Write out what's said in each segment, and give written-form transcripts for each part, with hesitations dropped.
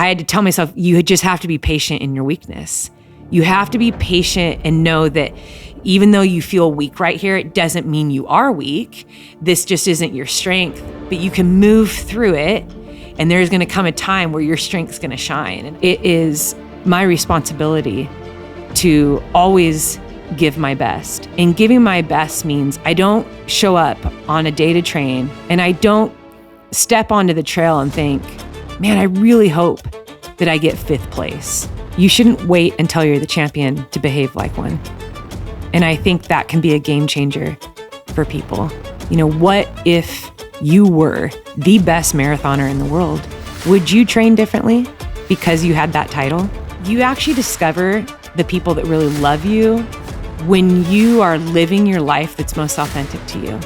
I had to tell myself, you just have to be patient in your weakness. You have to be patient and know that even though you feel weak right here, it doesn't mean you are weak. This just isn't your strength, but you can move through it. And there's going to come a time where your strength's going to shine. And it is my responsibility to always give my best. And giving my best means I don't show up on a day to train and I don't step onto the trail and think, man, I really hope that I get 5th place. You shouldn't wait until you're the champion to behave like one. And I think that can be a game changer for people. You know, what if you were the best marathoner in the world? Would you train differently because you had that title? You actually discover the people that really love you when you are living your life that's most authentic to you.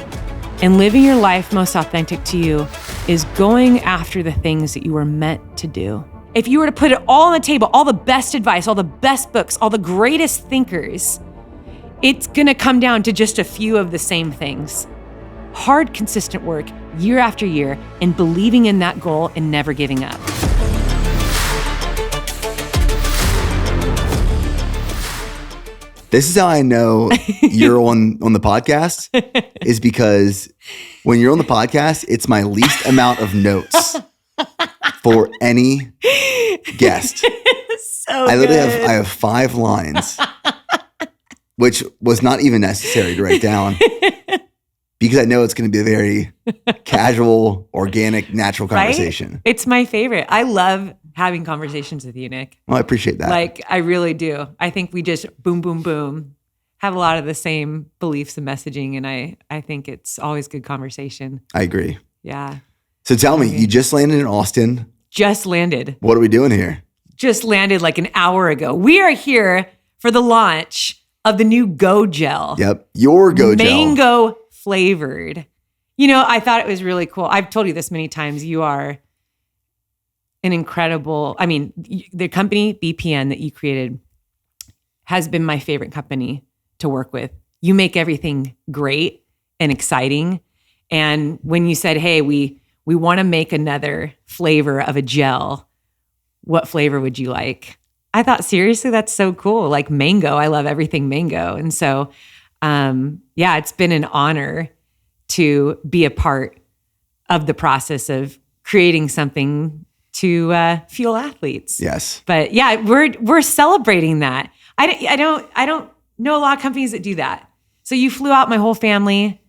And living your life most authentic to you is going after the things that you were meant to do. If you were to put it all on the table, all the best advice, all the best books, all the greatest thinkers, it's gonna come down to just a few of the same things. Hard, consistent work, year after year, and believing in that goal and never giving up. This is how I know you're on the podcast, is because when you're on the podcast, it's my least amount of notes for any guest. I literally have 5 lines, which was not even necessary to write down because I know it's going to be a very casual, organic, natural conversation. Right? It's my favorite. I love having conversations with you, Nick. Well, I appreciate that. Like, I really do. I think we just boom, boom, boom, have a lot of the same beliefs and messaging. And I think it's always good conversation. I agree. Yeah. So tell me, you just landed in Austin. Just landed. What are we doing here? Just landed like an hour ago. We are here for the launch of the new Go Gel. Yep. Your Go Gel. Mango flavored. You know, I thought it was really cool. I've told you this many times. You are an incredible, I mean, the company BPN that you created has been my favorite company to work with. You make everything great and exciting. And when you said, hey, we want to make another flavor of a gel, what flavor would you like? I thought, seriously, that's so cool. Like mango, I love everything mango. And so, yeah, it's been an honor to be a part of the process of creating something to fuel athletes. Yes. But yeah, we're celebrating that. I don't know a lot of companies that do that. So you flew out my whole family.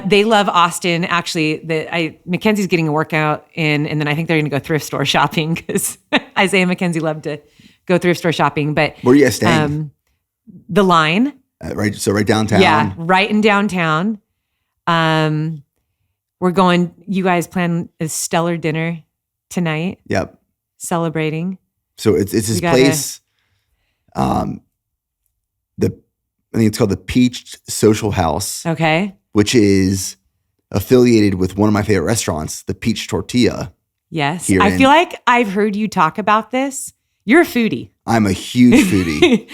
They love Austin. Actually, Mackenzie's getting a workout in, and then I think they're going to go thrift store shopping because Isaiah and Mackenzie love to go thrift store shopping. But where are you guys staying? The Line. Right downtown. Yeah, right in downtown. We're going. You guys plan a stellar dinner tonight. Yep. Celebrating. So it's this place. I think it's called the Peach Social House. Okay. Which is affiliated with one of my favorite restaurants, the Peach Tortilla. Yes. I feel like I've heard you talk about this. You're a foodie. I'm a huge foodie.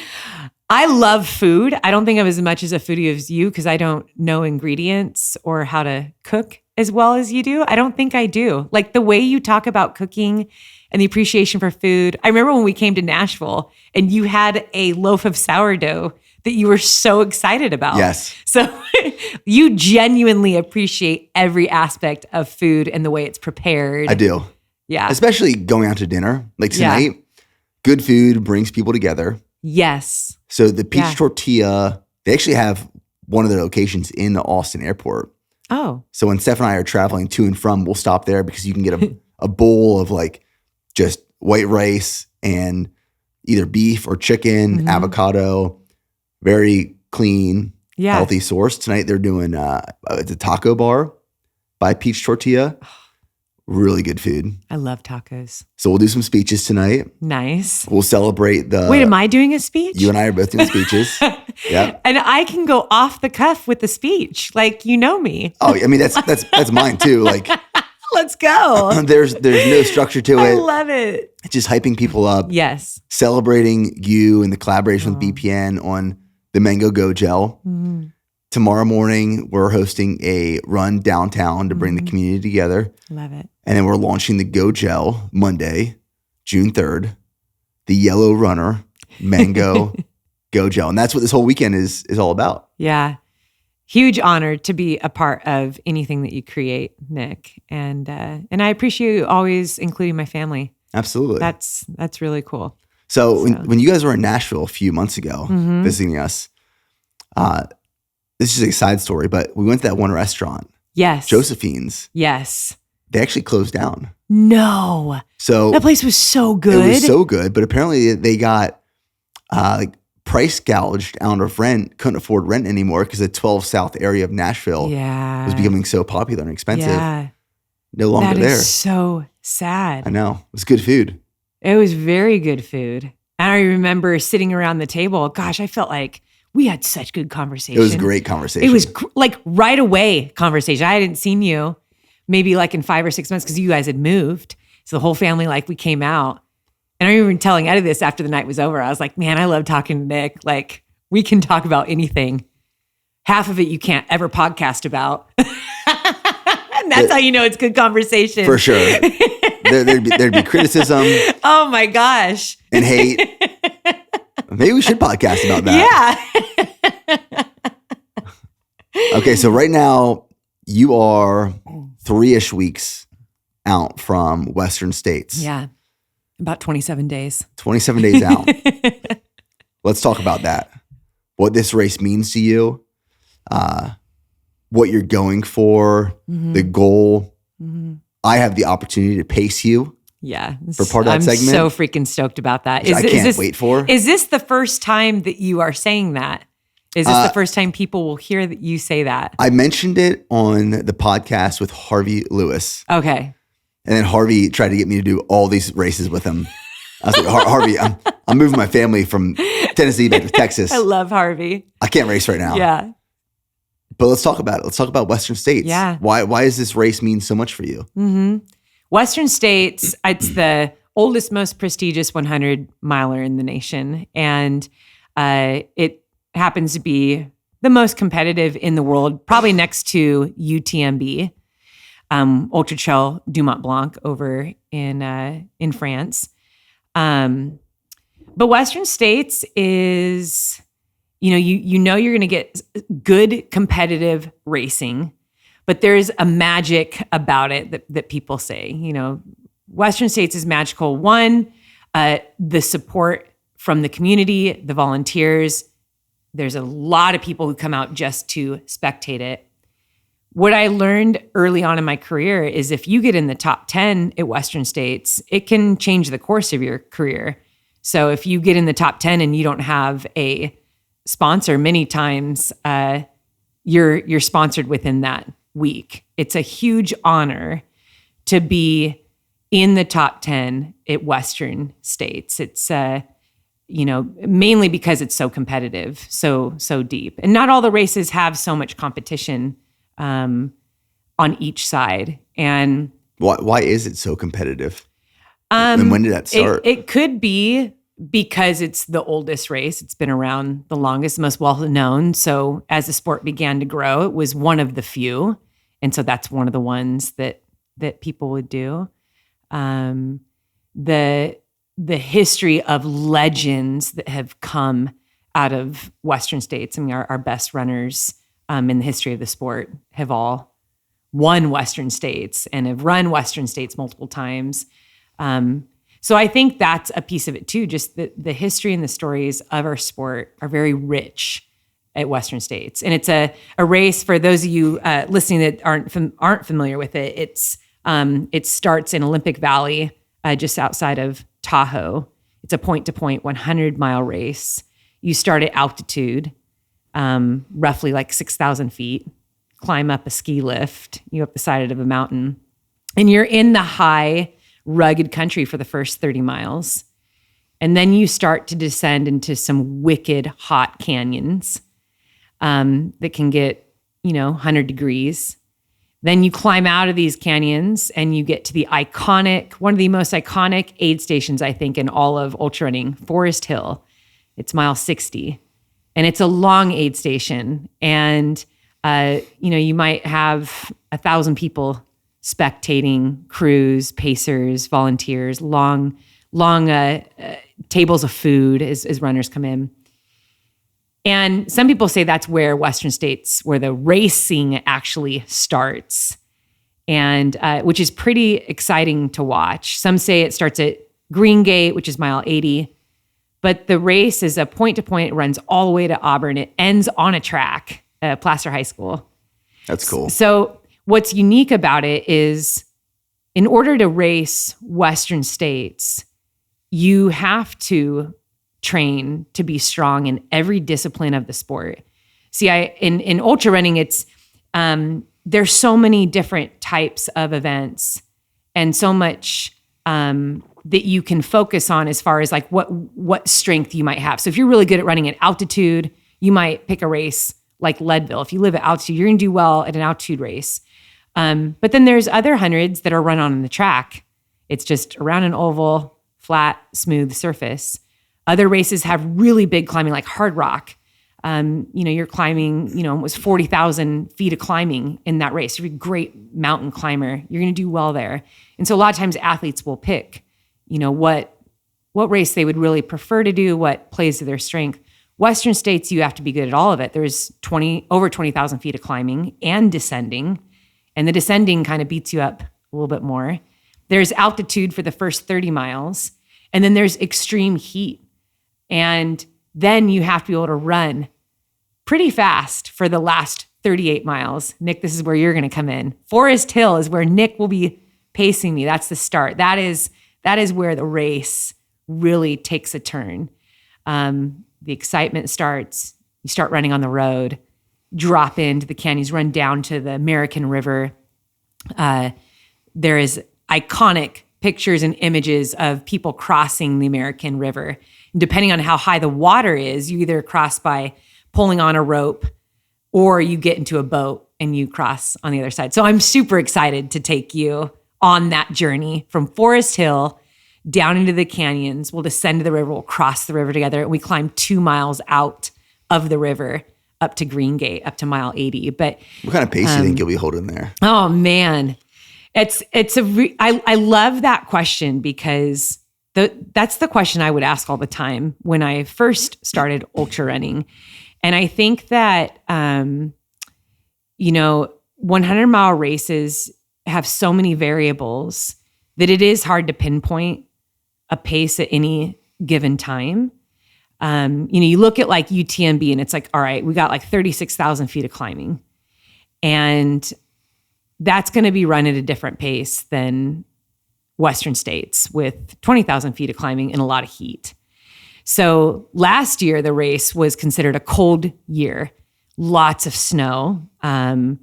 I love food. I don't think I'm as much as a foodie as you because I don't know ingredients or how to cook as well as you do. I don't think I do. Like the way you talk about cooking and the appreciation for food. I remember when we came to Nashville and you had a loaf of sourdough that you were so excited about. Yes. So you genuinely appreciate every aspect of food and the way it's prepared. I do. Yeah. Especially going out to dinner. Like tonight, good food brings people together. Yes. So the Peach Tortilla, they actually have one of their locations in the Austin airport. Oh. So when Steph and I are traveling to and from, we'll stop there because you can get a bowl of like just white rice and either beef or chicken, avocado, very clean, healthy source. Tonight they're doing it's a taco bar by Peach Tortilla. Really good food. I love tacos. So we'll do some speeches tonight. Nice. We'll celebrate the... Wait, am I doing a speech? You and I are both doing speeches. Yeah. And I can go off the cuff with the speech. Like, you know me. Oh, I mean, that's mine too. Like, let's go. There's no structure to it. I love it. It's just hyping people up. Yes. Celebrating you and the collaboration with BPN on the Mango Go Gel. Mm-hmm. Tomorrow morning, we're hosting a run downtown to bring the community together. Love it. And then we're launching the Go Gel Monday, June 3rd, the Yellow Runner Mango Go Gel. And that's what this whole weekend is all about. Yeah. Huge honor to be a part of anything that you create, Nick. And I appreciate you always including my family. Absolutely. That's really cool. So when you guys were in Nashville a few months ago visiting us, this is a side story, but we went to that one restaurant. Yes. Josephine's. Yes. They actually closed down. No. So that place was so good. It was so good, but apparently they got like price gouged out of rent, couldn't afford rent anymore because the 12 South area of Nashville was becoming so popular and expensive. Yeah. No longer there. That is so sad. I know. It was good food. It was very good food. And I remember sitting around the table. Gosh, I felt like we had such good conversation. It was a great conversation. It was like right away conversation. I hadn't seen you maybe like in 5 or 6 months because you guys had moved. So the whole family, like we came out. And I remember telling Eddie this after the night was over. I was like, man, I love talking to Nick. Like we can talk about anything. Half of it you can't ever podcast about. And that's how you know it's good conversation. For sure. There'd be criticism. Oh my gosh. And hate. Maybe we should podcast about that. Yeah. Okay, so right now you are 3-ish weeks out from Western States. Yeah. About 27 days. 27 days out. Let's talk about that. What this race means to you, what you're going for, the goal. I have the opportunity to pace you. Yeah. For part of that segment. I'm so freaking stoked about that. I can't wait for. Is this the first time that you are saying that? Is this the first time people will hear that you say that? I mentioned it on the podcast with Harvey Lewis. Okay. And then Harvey tried to get me to do all these races with him. I was like, Harvey, I'm moving my family from Tennessee back to Texas. I love Harvey. I can't race right now. Yeah. But let's talk about it. Let's talk about Western States. Yeah. Why does this race mean so much for you? Mm-hmm. Western States, it's the oldest, most prestigious 100-miler in the nation. And it happens to be the most competitive in the world, probably next to UTMB. Ultra Trail du Mont Blanc over in France. But Western States is, you know you're going to get good competitive racing, but there's a magic about it that people say. Western States is magical. One, the support from the community, the volunteers. There's a lot of people who come out just to spectate it. What I learned early on in my career is if you get in the top 10 at Western States, it can change the course of your career. So if you get in the top 10 and you don't have a sponsor, many times you're sponsored within that week. It's a huge honor to be in the top 10 at Western States. It's mainly because it's so competitive, so deep. And not all the races have so much competition on each side. And why is it so competitive? And when did that start? It could be because it's the oldest race. It's been around the longest, most well known. So as the sport began to grow, it was one of the few. And so that's one of the ones that people would do. The history of legends that have come out of Western States. I mean, our best runners in the history of the sport have all won Western States and have run Western States multiple times. So I think that's a piece of it too. Just the history and the stories of our sport are very rich at Western States. And it's a race for those of you listening that aren't familiar with it. It starts in Olympic Valley, just outside of Tahoe. It's a point-to-point 100-mile race. You start at altitude, roughly like 6,000 feet, climb up a ski lift, you up the side of a mountain, and you're in the high, rugged country for the first 30 miles. And then you start to descend into some wicked hot canyons that can get, 100 degrees. Then you climb out of these canyons and you get to the one of the most iconic aid stations, I think, in all of ultra running, Forest Hill. It's mile 60. And it's a long aid station. And, you might have 1,000 people spectating, crews, pacers, volunteers, long long tables of food as runners come in. And some people say that's where Western States, where the racing actually starts, and which is pretty exciting to watch. Some say it starts at Green Gate, which is mile 80, but the race is a point-to-point. It runs all the way to Auburn. It ends on a track, Placer High School. That's cool. So what's unique about it is, in order to race Western States, you have to train to be strong in every discipline of the sport. See, in ultra running, it's there's so many different types of events and so much that you can focus on as far as like what strength you might have. So if you're really good at running at altitude, you might pick a race like Leadville. If you live at altitude, you're gonna do well at an altitude race. But then there's other hundreds that are run on the track. It's just around an oval, flat, smooth surface. Other races have really big climbing, like Hard Rock. You're climbing, almost 40,000 feet of climbing in that race. You're a great mountain climber. You're going to do well there. And so a lot of times athletes will pick, what race they would really prefer to do, what plays to their strength. Western States, you have to be good at all of it. There's over 20,000 feet of climbing and descending. And the descending kind of beats you up a little bit more. There's altitude for the first 30 miles. And then there's extreme heat. And then you have to be able to run pretty fast for the last 38 miles. Nick, this is where you're going to come in. Forest Hill is where Nick will be pacing me. That's the start. That is where the race really takes a turn. The excitement starts. You start running on the road, drop into the canyons, run down to the American River. There is iconic pictures and images of people crossing the American River. And depending on how high the water is, you either cross by pulling on a rope or you get into a boat and you cross on the other side. So I'm super excited to take you on that journey from Forest Hill down into the canyons. We'll descend to the river. We'll cross the river together. And we climb 2 miles out of the river up to Green Gate, up to mile 80. But what kind of pace do you think you'll be holding there? Oh, man. I love that question because that's the question I would ask all the time when I first started ultra running. And I think that, 100-mile races have so many variables that it is hard to pinpoint a pace at any given time. You look at like UTMB and it's like, all right, we got like 36,000 feet of climbing. And that's going to be run at a different pace than Western States with 20,000 feet of climbing and a lot of heat. So last year, the race was considered a cold year, lots of snow. It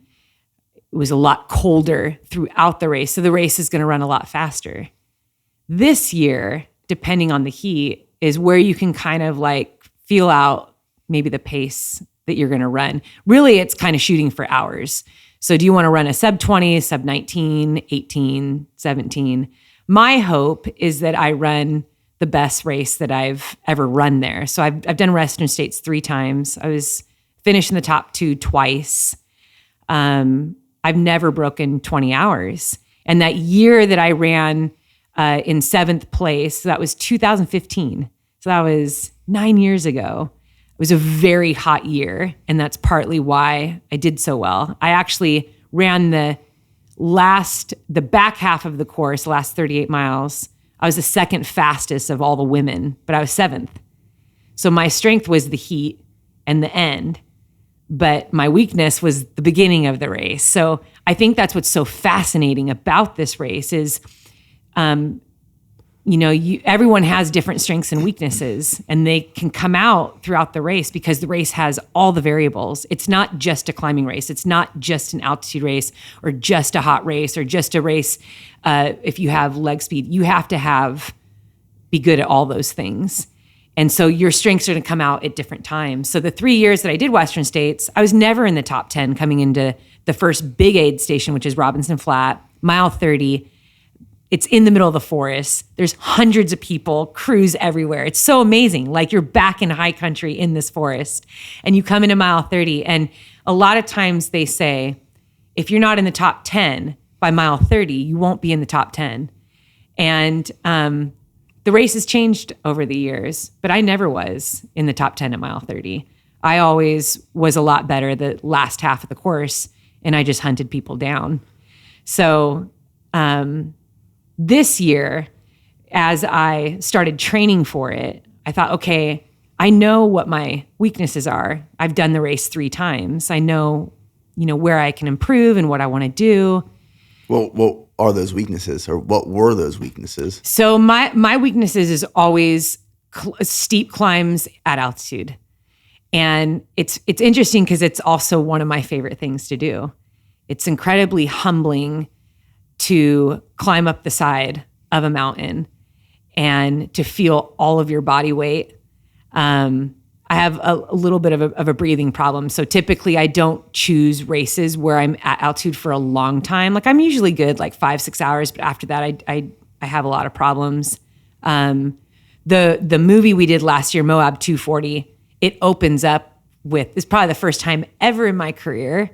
was a lot colder throughout the race. So the race is going to run a lot faster. This year, depending on the heat, is where you can kind of like feel out maybe the pace that you're going to run. Really, it's kind of shooting for hours. So do you want to run a sub 20, sub 19, 18, 17? My hope is that I run the best race that I've ever run there. So I've done Western States 3 times. I was finished in the top 2 twice. I've never broken 20 hours. And that year that I ran in 7th place, that was 2015. So that was 9 years ago. It was a very hot year, and that's partly why I did so well. I actually ran the back half of the course, the last 38 miles. I was the second fastest of all the women, but I was 7th. So my strength was the heat and the end, but my weakness was the beginning of the race. So I think that's what's so fascinating about this race is, everyone has different strengths and weaknesses, and they can come out throughout the race because the race has all the variables. It's not just a climbing race. It's not just an altitude race or just a hot race or just a race. If you have leg speed, you have to be good at all those things. And so your strengths are going to come out at different times. So the 3 years that I did Western States, I was never in the top 10 coming into the first big aid station, which is Robinson Flat, mile 30. It's in the middle of the forest. There's hundreds of people, crews everywhere. It's so amazing. Like you're back in high country in this forest and you come into mile 30. And a lot of times they say, if you're not in the top 10 by mile 30, you won't be in the top 10. And the race has changed over the years, but I never was in the top 10 at mile 30. I always was a lot better the last half of the course, and I just hunted people down. So this year, as I started training for it, I thought, okay, I know what my weaknesses are. I've done the race 3 times. I know, where I can improve and what I want to do. Well, what are those weaknesses, or what were those weaknesses? So my weaknesses is always steep climbs at altitude. And it's interesting because it's also one of my favorite things to do. It's incredibly humbling to climb up the side of a mountain and to feel all of your body weight. I have a little bit of a breathing problem. So typically I don't choose races where I'm at altitude for a long time. Like I'm usually good, like 5-6 hours, but after that I have a lot of problems. The movie we did last year, Moab 240, it opens up with, it's probably the first time ever in my career,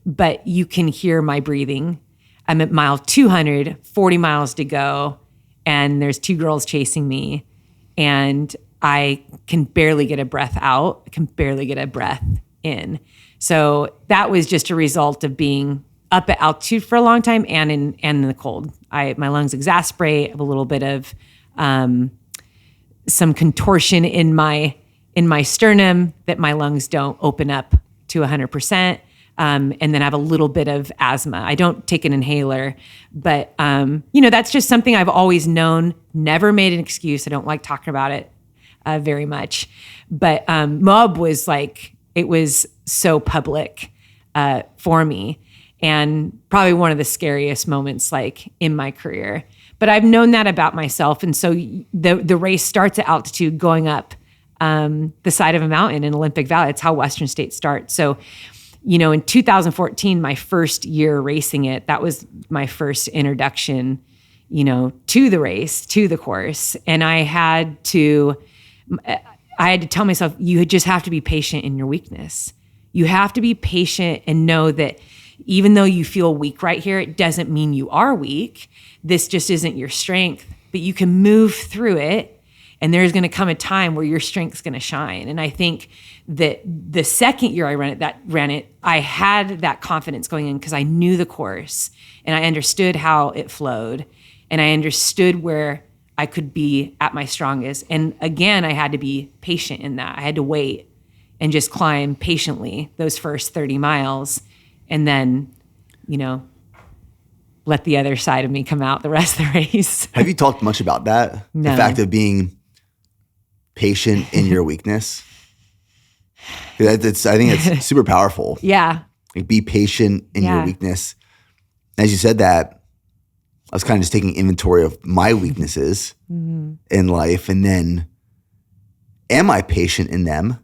but you can hear my breathing. I'm at mile 200, 40 miles to go, and there's 2 girls chasing me, and I can barely get a breath out. I can barely get a breath in. So that was just a result of being up at altitude for a long time and in the cold. My lungs exasperate. I have a little bit of some contortion in my sternum that my lungs don't open up to 100%. And then I have a little bit of asthma. I don't take an inhaler, but that's just something I've always known, never made an excuse. I don't like talking about it very much. But Moab was it was so public for me, and probably one of the scariest moments in my career. But I've known that about myself. And so the race starts at altitude going up the side of a mountain in Olympic Valley. It's how Western States start. So, in 2014, my first year racing it, that was my first introduction, to the race, to the course. And I had to tell myself, you just have to be patient in your weakness. You have to be patient and know that even though you feel weak right here, it doesn't mean you are weak. This just isn't your strength, but you can move through it. And there's going to come a time where your strength's going to shine. And I think that the second year I ran it, I had that confidence going in because I knew the course and I understood how it flowed, and I understood where I could be at my strongest. And again, I had to be patient in that. I had to wait and just climb patiently those first 30 miles and then, let the other side of me come out the rest of the race. Have you talked much about that? No. The fact of being patient in your weakness? I think it's super powerful. Yeah. Be patient in your weakness. As you said that, I was kind of just taking inventory of my weaknesses in life, and then am I patient in them,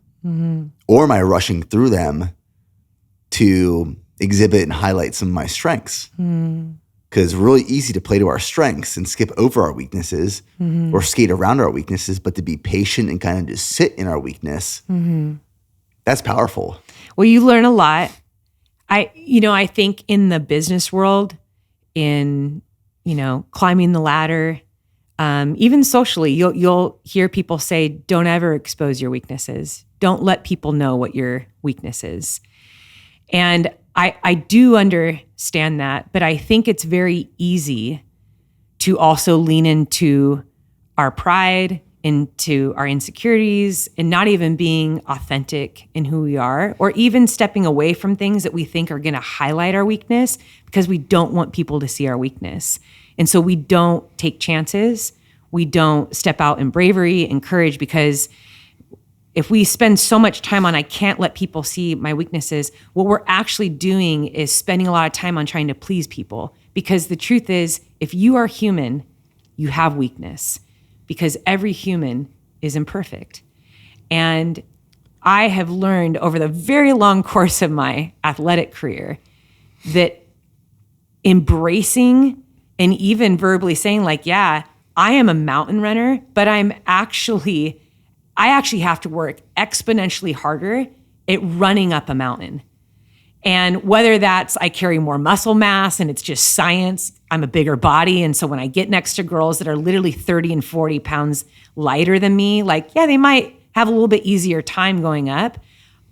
or am I rushing through them to exhibit and highlight some of my strengths? Because it's really easy to play to our strengths and skip over our weaknesses or skate around our weaknesses, but to be patient and kind of just sit in our weakness, that's powerful. Well, you learn a lot. I think in the business world, in climbing the ladder, even socially, you'll hear people say, don't ever expose your weaknesses. Don't let people know what your weakness is. And I do understand that, but I think it's very easy to also lean into our pride, into our insecurities, and not even being authentic in who we are, or even stepping away from things that we think are going to highlight our weakness because we don't want people to see our weakness. And so we don't take chances. We don't step out in bravery and courage, because if we spend so much time on, I can't let people see my weaknesses, what we're actually doing is spending a lot of time on trying to please people. Because the truth is, if you are human, you have weakness, because every human is imperfect. And I have learned over the very long course of my athletic career that embracing and even verbally saying I am a mountain runner, but I actually have to work exponentially harder at running up a mountain. And whether that's I carry more muscle mass and it's just science, I'm a bigger body. And so when I get next to girls that are literally 30 and 40 pounds lighter than me, like, yeah, they might have a little bit easier time going up.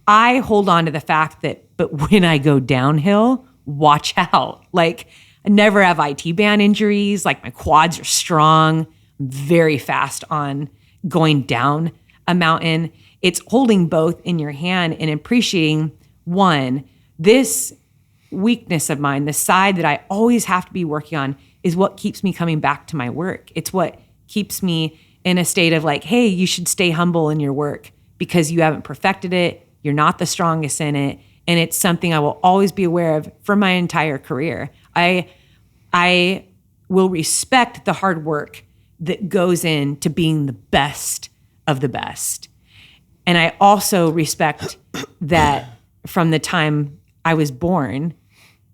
I hold on to the fact that, but when I go downhill, watch out. Like, I never have IT band injuries. Like, my quads are strong. I'm very fast on going down a mountain. It's holding both in your hand and appreciating, one, this weakness of mine, the side that I always have to be working on, is what keeps me coming back to my work. It's what keeps me in a state of like, hey, you should stay humble in your work because you haven't perfected it. You're not the strongest in it. And it's something I will always be aware of for my entire career. I will respect the hard work that goes into being the best of the best. And I also respect that from the time I was born,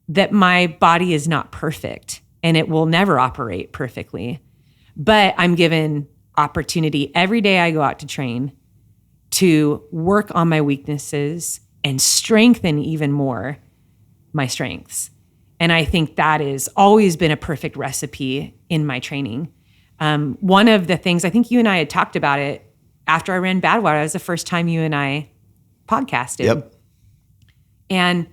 that my body is not perfect and it will never operate perfectly. But I'm given opportunity every day I go out to train to work on my weaknesses and strengthen even more my strengths. And I think that has always been a perfect recipe in my training. One of the things, I think you and I had talked about it after I ran Badwater. It was the first time you and I podcasted. Yep. And,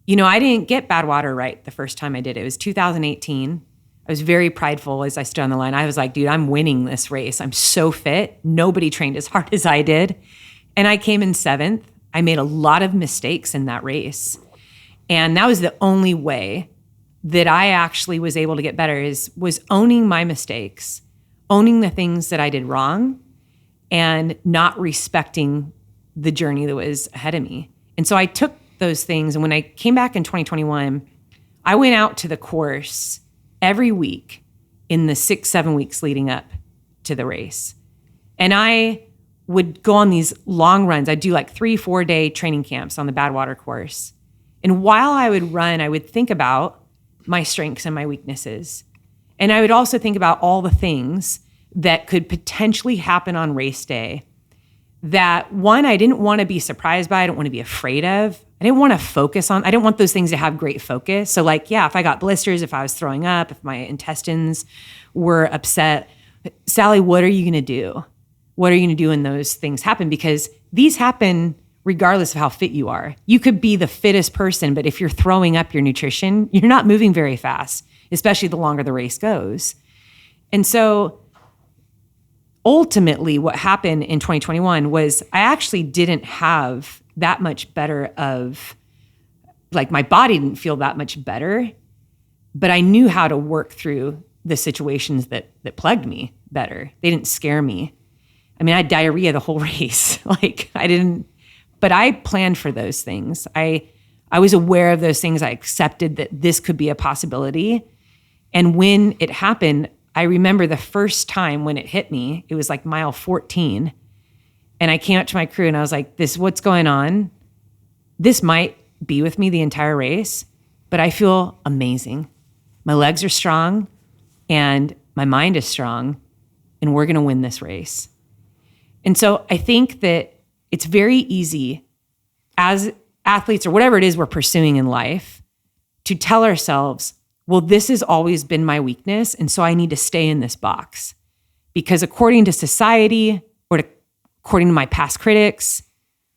I didn't get Badwater right the first time I did it. It was 2018. I was very prideful as I stood on the line. I was like, dude, I'm winning this race. I'm so fit. Nobody trained as hard as I did. And I came in 7th. I made a lot of mistakes in that race. And that was the only way that I actually was able to get better was owning my mistakes, owning the things that I did wrong, and not respecting the journey that was ahead of me. And so I took those things. And when I came back in 2021, I went out to the course every week in the 6-7 weeks leading up to the race. And I would go on these long runs. I'd do like 3-4 day training camps on the Badwater course. And while I would run, I would think about my strengths and my weaknesses. And I would also think about all the things that could potentially happen on race day that, one, I didn't want to be surprised by. I don't want to be afraid of. I didn't want to focus on. I didn't want those things to have great focus. So like, yeah, if I got blisters, if I was throwing up, if my intestines were upset, Sally, what are you going to do? What are you going to do when those things happen? Because these happen regardless of how fit you are. You could be the fittest person, but if you're throwing up your nutrition, you're not moving very fast, especially the longer the race goes. And so ultimately what happened in 2021 was I actually didn't have that much better of, like, my body didn't feel that much better, but I knew how to work through the situations that plagued me better. They didn't scare me. I mean, I had diarrhea the whole race. But I planned for those things. I was aware of those things. I accepted that this could be a possibility. And when it happened, I remember the first time when it hit me, it was like mile 14. And I came up to my crew and I was like, what's going on? This might be with me the entire race, but I feel amazing. My legs are strong and my mind is strong, and we're going to win this race. And so I think that it's very easy as athletes or whatever it is we're pursuing in life to tell ourselves, well, this has always been my weakness, and so I need to stay in this box. Because according to society or according to my past critics,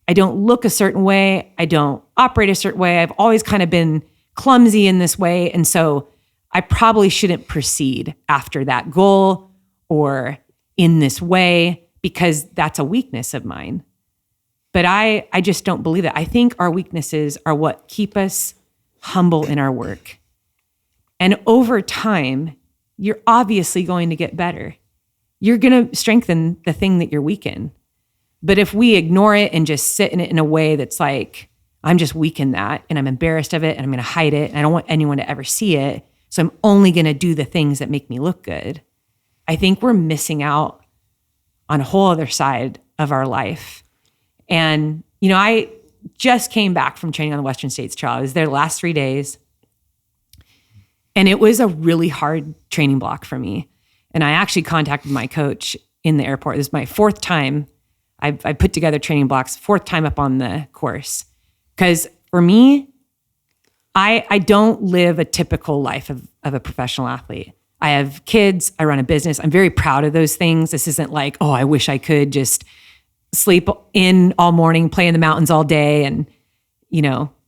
I don't look a certain way. I don't operate a certain way. I've always kind of been clumsy in this way. And so I probably shouldn't proceed after that goal or in this way because that's a weakness of mine. But I just don't believe that. I think our weaknesses are what keep us humble in our work. And over time, you're obviously going to get better. You're going to strengthen the thing that you're weak in. But if we ignore it and just sit in it in a way that's like, I'm just weak in that and I'm embarrassed of it and I'm going to hide it and I don't want anyone to ever see it, so I'm only going to do the things that make me look good, I think we're missing out on a whole other side of our life. And, I just came back from training on the Western States Trail. I was there the last 3 days. And it was a really hard training block for me. And I actually contacted my coach in the airport. This is my 4th time I put together training blocks, 4th time up on the course. Because for me, I don't live a typical life of a professional athlete. I have kids, I run a business. I'm very proud of those things. This isn't like, oh, I wish I could just sleep in all morning, play in the mountains all day, and,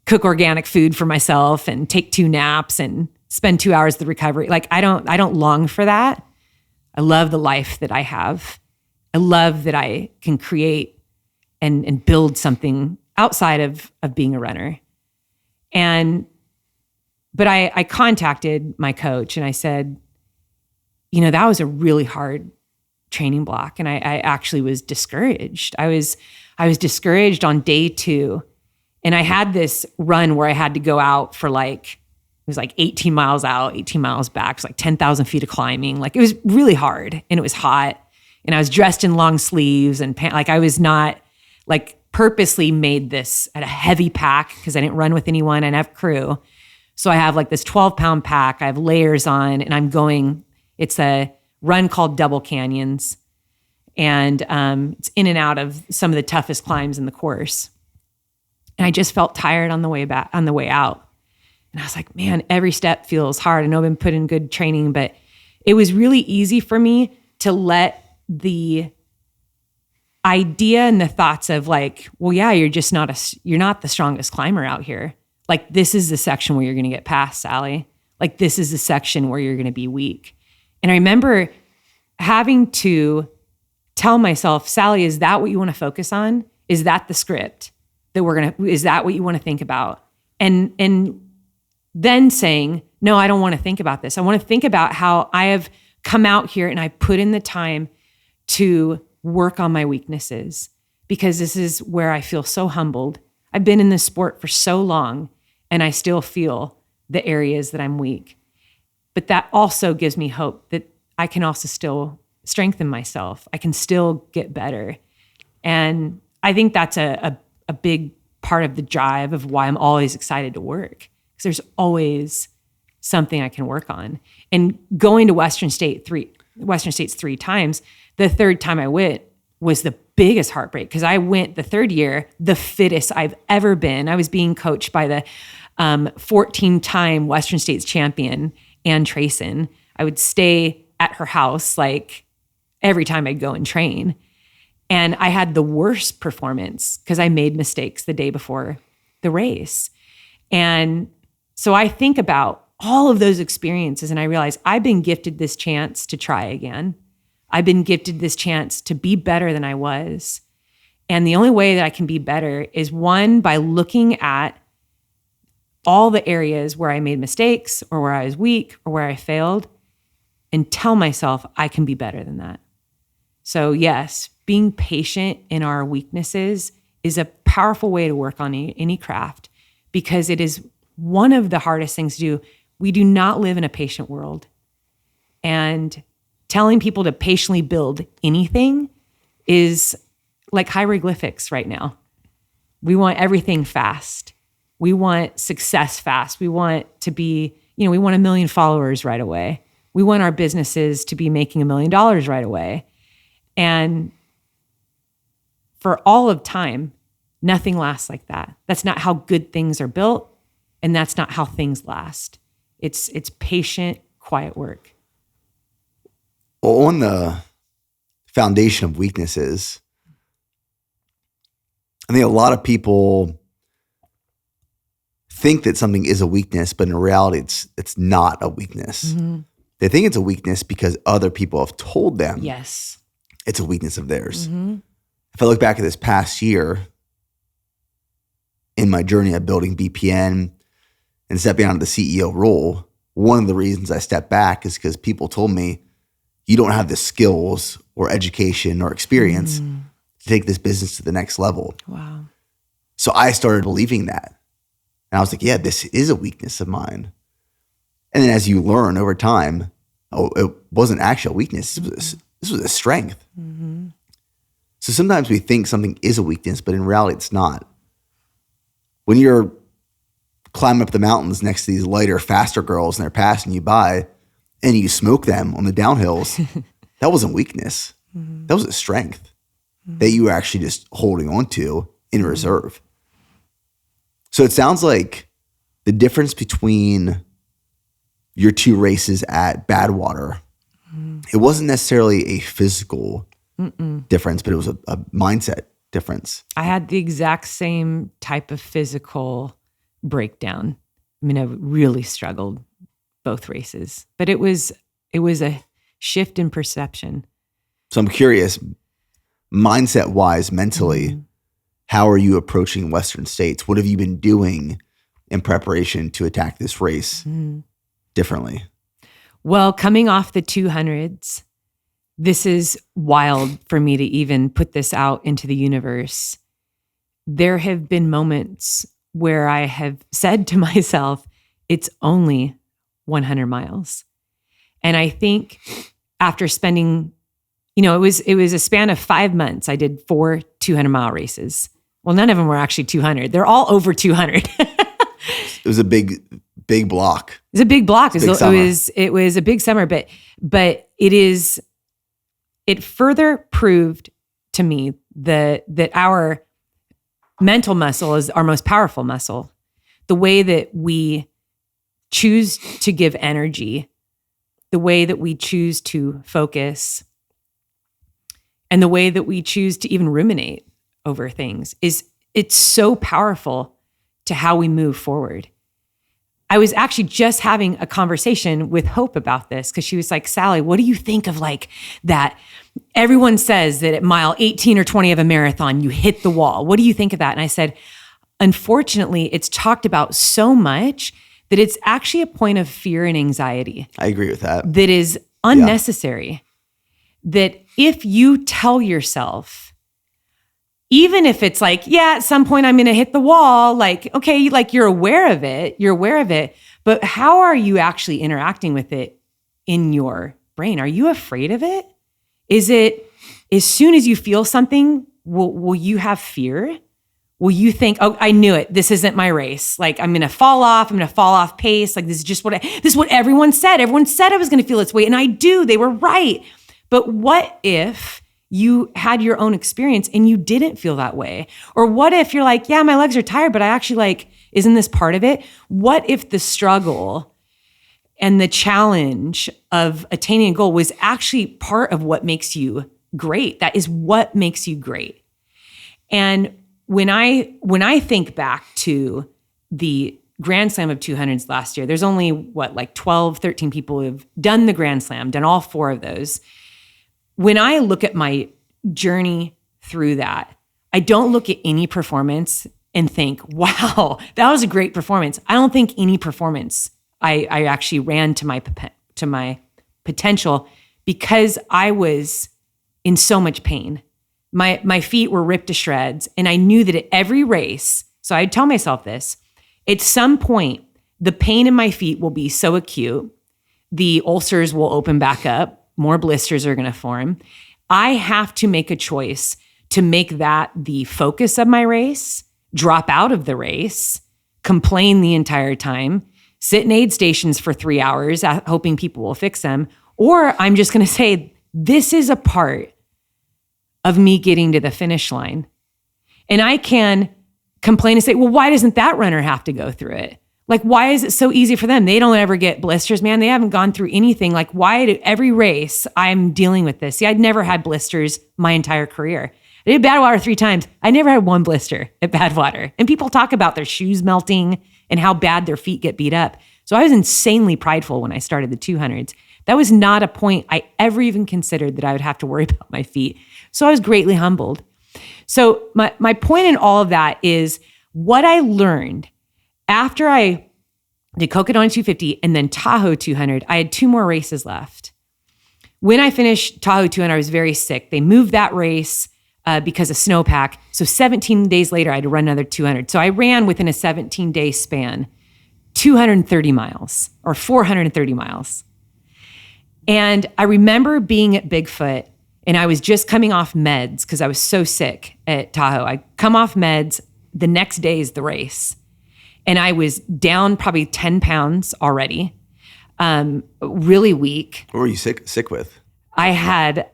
cook organic food for myself and take 2 naps and spend 2 hours of the recovery. Like I don't long for that. I love the life that I have. I love that I can create and build something outside of being a runner. But I contacted my coach and I said, that was a really hard training block. And I actually was discouraged. I was discouraged on day 2. And I had this run where I had to go out for it was 18 miles out, 18 miles back. It was 10,000 feet of climbing. It was really hard and it was hot. And I was dressed in long sleeves and pants. I was not purposely made this at a heavy pack because I didn't run with anyone. I didn't have crew. So I have this 12-pound pack. I have layers on and I'm going, it's a run called Double Canyons. And it's in and out of some of the toughest climbs in the course. And I just felt tired on the way out. And I was like, man, every step feels hard. I know I've been put in good training, but it was really easy for me to let the idea and the thoughts of well, yeah, you're not the strongest climber out here. This is the section where you're going to get past, Sally. This is the section where you're going to be weak. And I remember having to tell myself, Sally, is that what you want to focus on? Is that the script that is that what you want to think about? And then saying, no, I don't want to think about this. I want to think about how I have come out here and I put in the time to work on my weaknesses, because this is where I feel so humbled. I've been in this sport for so long and I still feel the areas that I'm weak. But that also gives me hope that I can also still strengthen myself. I can still get better. And I think that's a big part of the drive of why I'm always excited to work, because there's always something I can work on. And going to Western States 3 times, the third time I went was the biggest heartbreak, because I went the third year, the fittest I've ever been. I was being coached by the 14-time Western States champion, Ann Trayson. I would stay at her house every time I'd go and train. And I had the worst performance because I made mistakes the day before the race. And so I think about all of those experiences and I realize I've been gifted this chance to try again. I've been gifted this chance to be better than I was. And the only way that I can be better is, one, by looking at all the areas where I made mistakes or where I was weak or where I failed, and tell myself I can be better than that. So yes, being patient in our weaknesses is a powerful way to work on any craft, because it is one of the hardest things to do. We do not live in a patient world. And telling people to patiently build anything is like hieroglyphics right now. We want everything fast. We want success fast. We want to be, we want 1 million followers right away. We want our businesses to be making $1 million right away. And for all of time, nothing lasts like that. That's not how good things are built, and that's not how things last. It's patient, quiet work. Well, on the foundation of weaknesses, I think a lot of people think that something is a weakness, but in reality, it's not a weakness. Mm-hmm. They think it's a weakness because other people have told them yes, it's a weakness of theirs. Mm-hmm. If I look back at this past year in my journey of building BPN and stepping out of the CEO role, one of the reasons I stepped back is because people told me, you don't have the skills or education or experience to take this business to the next level. Wow. So I started believing that. And I was like, yeah, this is a weakness of mine. And then as you learn over time, it wasn't actually a weakness. This was a strength. Mm-hmm. So sometimes we think something is a weakness, but in reality, it's not. When you're climbing up the mountains next to these lighter, faster girls and they're passing you by and you smoke them on the downhills, that wasn't weakness. Mm-hmm. That was a strength that you were actually just holding on to in reserve. So it sounds like the difference between your two races at Badwater, it wasn't necessarily a physical difference, but it was a mindset difference. I had the exact same type of physical breakdown. I mean, I really struggled both races, but it was a shift in perception. So I'm curious, mindset wise, mentally, how are you approaching Western States? What have you been doing in preparation to attack this race differently? Well, coming off the 200s, this is wild for me to even put this out into the universe. There have been moments where I have said to myself, it's only 100 miles. And I think after spending, it was a span of 5 months. I did 4 200-mile races. Well, none of them were actually 200. They're all over 200. It was a big block. It was a big block. It was a big summer, but it further proved to me that our mental muscle is our most powerful muscle. The way that we choose to give energy, the way that we choose to focus, and the way that we choose to even ruminate over things it's so powerful to how we move forward. I was actually just having a conversation with Hope about this because she was like, Sally, what do you think of like that? Everyone says that at mile 18 or 20 of a marathon, you hit the wall. What do you think of that? And I said, unfortunately, it's talked about so much that it's actually a point of fear and anxiety. I agree with that. That is unnecessary. Yeah. That if you tell yourself, even if it's like, yeah, at some point I'm going to hit the wall, like, okay, like you're aware of it, but how are you actually interacting with it in your brain? Are you afraid of it? Is it, as soon as you feel something, will you have fear? Will you think, oh, I knew it. This isn't my race. Like I'm going to fall off pace. Like this is just this is what everyone said. Everyone said I was going to feel this way. And I do, they were right. But what if you had your own experience and you didn't feel that way? Or what if you're like, yeah, my legs are tired, but I actually like, isn't this part of it? What if the struggle and the challenge of attaining a goal was actually part of what makes you great? That is what makes you great. And when I think back to the Grand Slam of 200s last year, there's only 12, 13 people who have done the Grand Slam, done all 4 of those. When I look at my journey through that, I don't look at any performance and think, wow, that was a great performance. I don't think any performance I actually ran to my potential because I was in so much pain. My feet were ripped to shreds, and I knew that at every race, so I'd tell myself this, at some point, the pain in my feet will be so acute, the ulcers will open back up, more blisters are going to form. I have to make a choice to make that the focus of my race, drop out of the race, complain the entire time, sit in aid stations for 3 hours, hoping people will fix them, or I'm just going to say, this is a part of me getting to the finish line. And I can complain and say, well, why doesn't that runner have to go through it? Like, why is it so easy for them? They don't ever get blisters, man. They haven't gone through anything. Like, why do every race I'm dealing with this? See, I'd never had blisters my entire career. I did Badwater 3 times. I never had one blister at Badwater. And people talk about their shoes melting and how bad their feet get beat up. So I was insanely prideful when I started the 200s. That was not a point I ever even considered that I would have to worry about my feet. So I was greatly humbled. So my point in all of that is what I learned after I did Cocodona 250 and then Tahoe 200, I had 2 more races left. When I finished Tahoe 200, I was very sick. They moved that race because of snowpack. So 17 days later, I had to run another 200. So I ran within a 17-day span, 230 miles or 430 miles. And I remember being at Bigfoot and I was just coming off meds because I was so sick at Tahoe. I come off meds, the next day is the race. And I was down probably 10 pounds already, really weak. What were you sick with? I had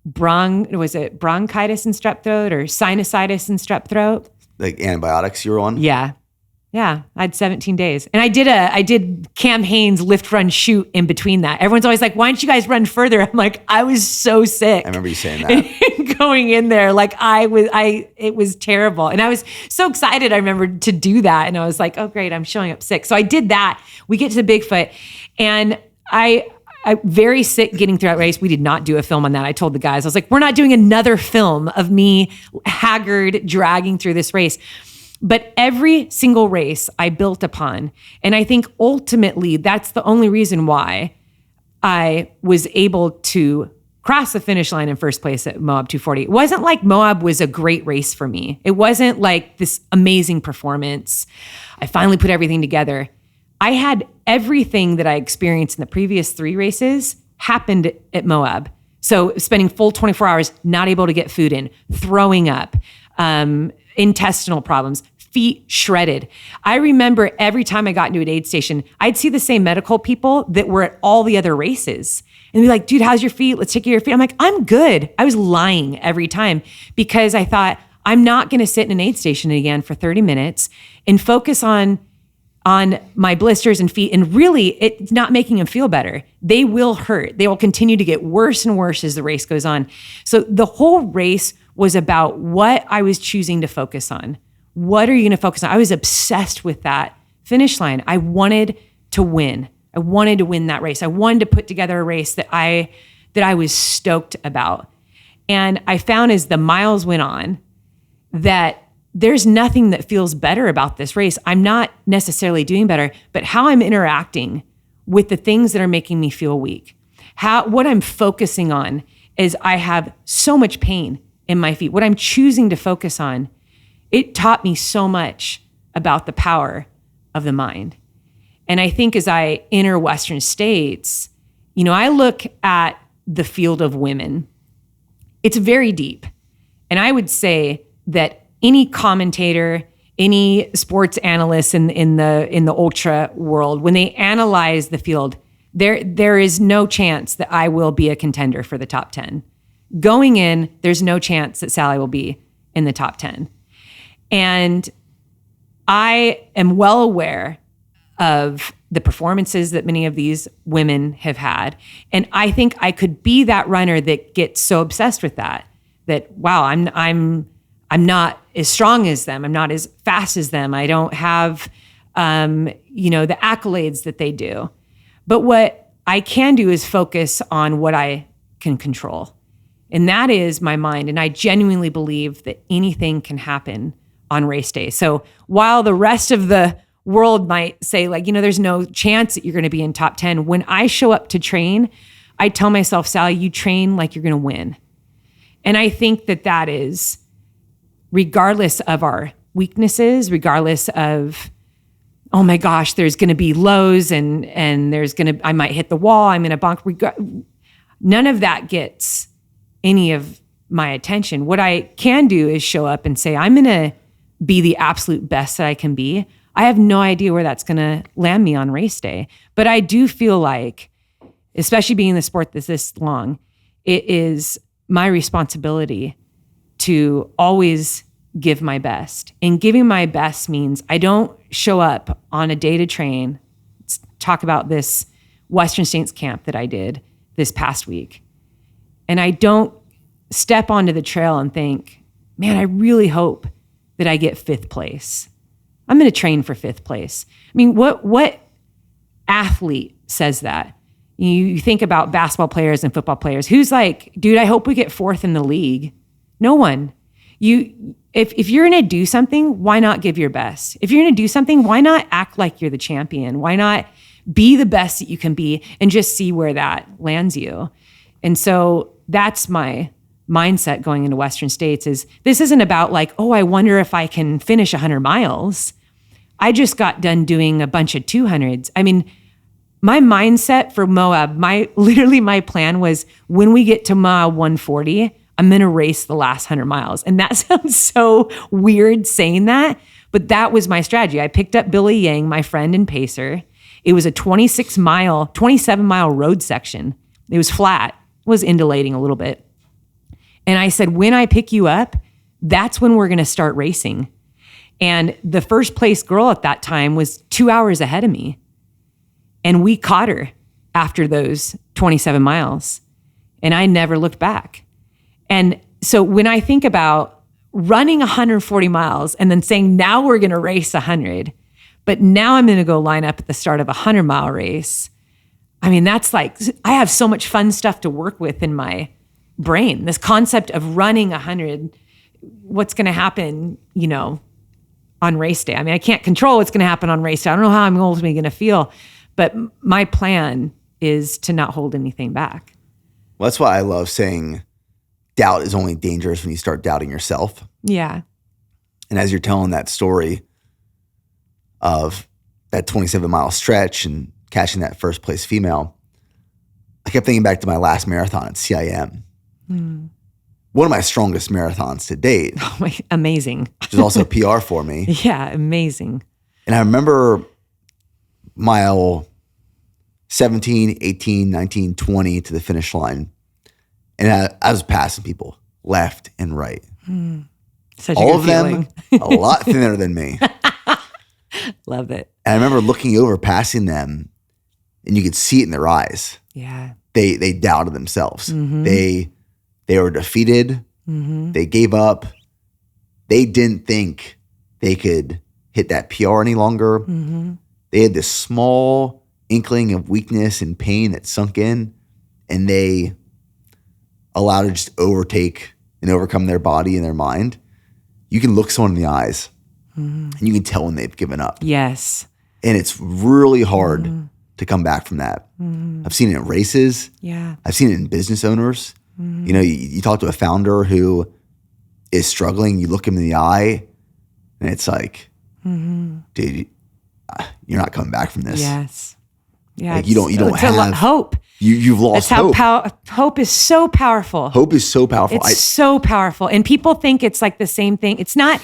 bronchitis and strep throat or sinusitis and strep throat. Like antibiotics you were on? Yeah. Yeah, I had 17 days. And I did Cam Hanes lift, run, shoot in between that. Everyone's always like, why don't you guys run further? I'm like, I was so sick. I remember you saying that. Going in there, like it was terrible. And I was so excited, I remember, to do that. And I was like, oh great, I'm showing up sick. So I did that. We get to the Bigfoot and I very sick getting through that race. We did not do a film on that. I told the guys, I was like, we're not doing another film of me haggard dragging through this race. But every single race I built upon. And I think ultimately that's the only reason why I was able to cross the finish line in first place at Moab 240. It wasn't like Moab was a great race for me. It wasn't like this amazing performance. I finally put everything together. I had everything that I experienced in the previous 3 races happened at Moab. So spending full 24 hours, not able to get food in, throwing up, intestinal problems, feet shredded. I remember every time I got into an aid station, I'd see the same medical people that were at all the other races. And be like, dude, how's your feet? Let's take care of your feet. I'm like, I'm good. I was lying every time because I thought, I'm not going to sit in an aid station again for 30 minutes and focus on my blisters and feet. And really, it's not making them feel better. They will hurt. They will continue to get worse and worse as the race goes on. So the whole race was about what I was choosing to focus on. What are you going to focus on? I was obsessed with that finish line. I wanted to win. I wanted to win that race. I wanted to put together a race that I was stoked about. And I found as the miles went on that there's nothing that feels better about this race. I'm not necessarily doing better, but how I'm interacting with the things that are making me feel weak. What I'm focusing on is I have so much pain in my feet. What I'm choosing to focus on, it taught me so much about the power of the mind. And I think as I enter Western states, I look at the field of women. It's very deep. And I would say that any commentator, any sports analyst in the ultra world, when they analyze the field, there is no chance that I will be a contender for the top 10. Going in, there's no chance that Sally will be in the top 10. And I am well aware of the performances that many of these women have had. And I think I could be that runner that gets so obsessed with that wow, I'm not as strong as them. I'm not as fast as them. I don't have, the accolades that they do. But what I can do is focus on what I can control. And that is my mind. And I genuinely believe that anything can happen on race day. So while the rest of the world might say there's no chance that you're going to be in top 10, when I show up to train, I tell myself, Sally, you train like you're going to win. And I think that is, regardless of our weaknesses, regardless of, oh my gosh, there's going to be lows and I might hit the wall, I'm going to bonk. None of that gets any of my attention. What I can do is show up and say, I'm going to be the absolute best that I can be. I have no idea where that's going to land me on race day. But I do feel like, especially being in the sport that's this long, it is my responsibility to always give my best. And giving my best means I don't show up on a day to train. Let's talk about this Western States camp that I did this past week. And I don't step onto the trail and think, man, I really hope that I get 5th place. I'm going to train for 5th place. I mean, what athlete says that? You think about basketball players and football players. Who's like, dude, I hope we get 4th in the league. No one. If you're going to do something, why not give your best? If you're going to do something, why not act like you're the champion? Why not be the best that you can be and just see where that lands you? And so that's my mindset going into Western States is this isn't about I wonder if I can finish 100 miles. I just got done doing a bunch of 200s. I mean, my mindset for Moab, my plan was when we get to Moab 140, I'm going to race the last 100 miles. And that sounds so weird saying that, but that was my strategy. I picked up Billy Yang, my friend and pacer. It was a 27 mile road section. It was flat, was undulating a little bit. And I said, when I pick you up, that's when we're going to start racing. And the first place girl at that time was 2 hours ahead of me. And we caught her after those 27 miles. And I never looked back. And so when I think about running 140 miles and then saying, now we're going to race 100, but now I'm going to go line up at the start of a 100-mile race. I mean, that's like, I have so much fun stuff to work with in my brain. This concept of running 100, what's going to happen, on race day. I mean, I can't control what's going to happen on race day. I don't know how I'm ultimately going to feel, but my plan is to not hold anything back. Well, that's why I love saying doubt is only dangerous when you start doubting yourself. Yeah. And as you're telling that story of that 27-mile stretch and catching that first place female, I kept thinking back to my last marathon at CIM. One of my strongest marathons to date. Oh, amazing. Which is also a PR for me. Yeah, amazing. And I remember mile 17, 18, 19, 20 to the finish line. And I was passing people left and right. Such all a of good feeling. them a lot thinner than me. Love it. And I remember looking over, passing them, and you could see it in their eyes. Yeah. They doubted themselves. They were defeated. They gave up. They didn't think they could hit that PR any longer. They had this small inkling of weakness and pain that sunk in, and they allowed it to just overtake and overcome their body and their mind. You can look someone in the eyes, and you can tell when they've given up. Yes. And it's really hard to come back from that. I've seen it in races. Yeah. I've seen it in business owners. You talk to a founder who is struggling, you look him in the eye, and it's like, dude, you're not coming back from this. Yes. Yeah. Like you don't have hope. You've lost hope. Hope is so powerful. Hope is so powerful. It's so powerful. And people think it's like the same thing. It's not,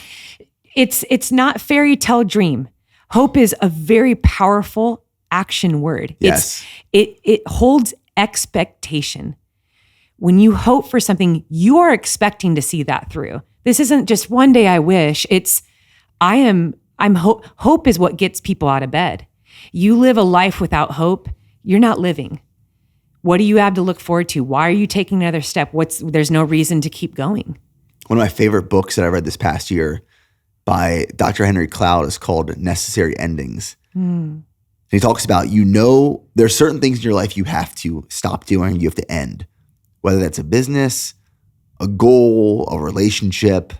it's not fairy tale dream. Hope is a very powerful action word. Yes. It holds expectation. When you hope for something, you are expecting to see that through. This isn't just one day I wish. Hope is what gets people out of bed. You live a life without hope, you're not living. What do you have to look forward to? Why are you taking another step? There's no reason to keep going. One of my favorite books that I read this past year by Dr. Henry Cloud is called Necessary Endings. And he talks about, there's certain things in your life you have to stop doing, you have to end. Whether that's a business, a goal, a relationship,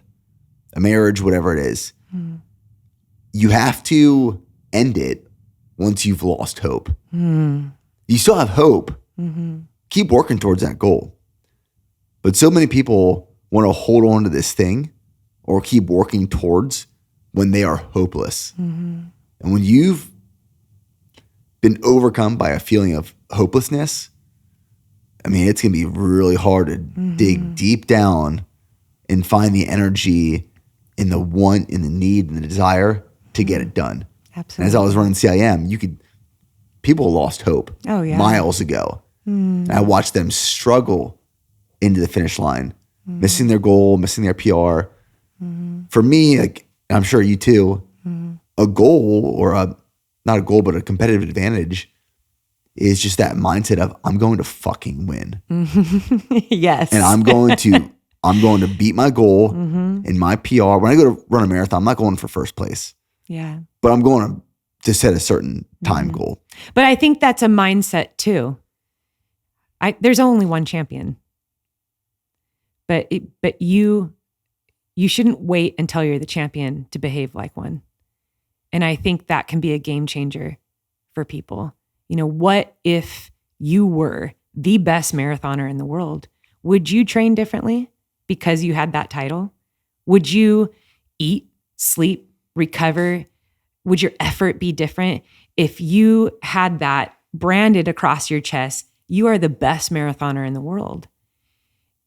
a marriage, whatever it is. You have to end it once you've lost hope. You still have hope. Keep working towards that goal. But so many people want to hold on to this thing or keep working towards when they are hopeless. And when you've been overcome by a feeling of hopelessness, I mean, it's going to be really hard to dig deep down and find the energy in the want, in the need, and the desire to get it done. Absolutely. And as I was running CIM, people lost hope miles ago. And I watched them struggle into the finish line, missing their goal, missing their PR. For me, like I'm sure you too, a goal or not a goal, but a competitive advantage is just that mindset of I'm going to fucking win. Yes. And I'm going to beat my goal in my PR. When I go to run a marathon, I'm not going for first place. Yeah. But I'm going to set a certain time goal. But I think that's a mindset too. There's only one champion. But you shouldn't wait until you're the champion to behave like one. And I think that can be a game changer for people. What if you were the best marathoner in the world? Would you train differently because you had that title? Would you eat, sleep, recover? Would your effort be different? If you had that branded across your chest, you are the best marathoner in the world.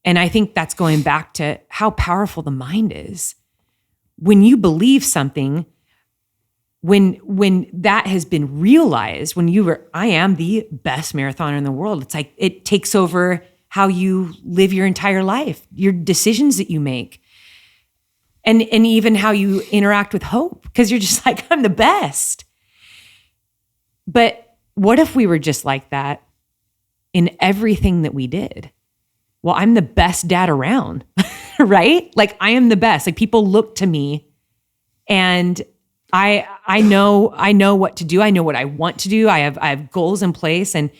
And I think that's going back to how powerful the mind is. When you believe something, when that has been realized, I am the best marathoner in the world, it's like it takes over how you live your entire life, your decisions that you make. And even how you interact with hope, because you're just like, I'm the best. But what if we were just like that in everything that we did? Well, I'm the best dad around, right? Like I am the best. Like people look to me and I know what to do. I know what I want to do. I have goals in place. And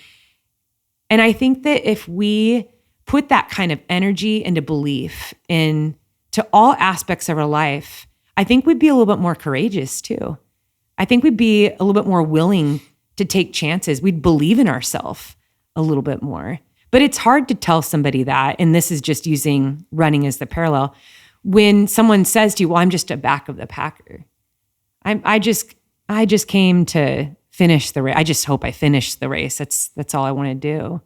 I think that if we put that kind of energy into belief into all aspects of our life, I think we'd be a little bit more courageous too. I think we'd be a little bit more willing to take chances. We'd believe in ourselves a little bit more. But it's hard to tell somebody that, and this is just using running as the parallel, when someone says to you, well, I'm just a back of the packer. I just came to finish the race. I just hope I finish the race. That's all I want to do.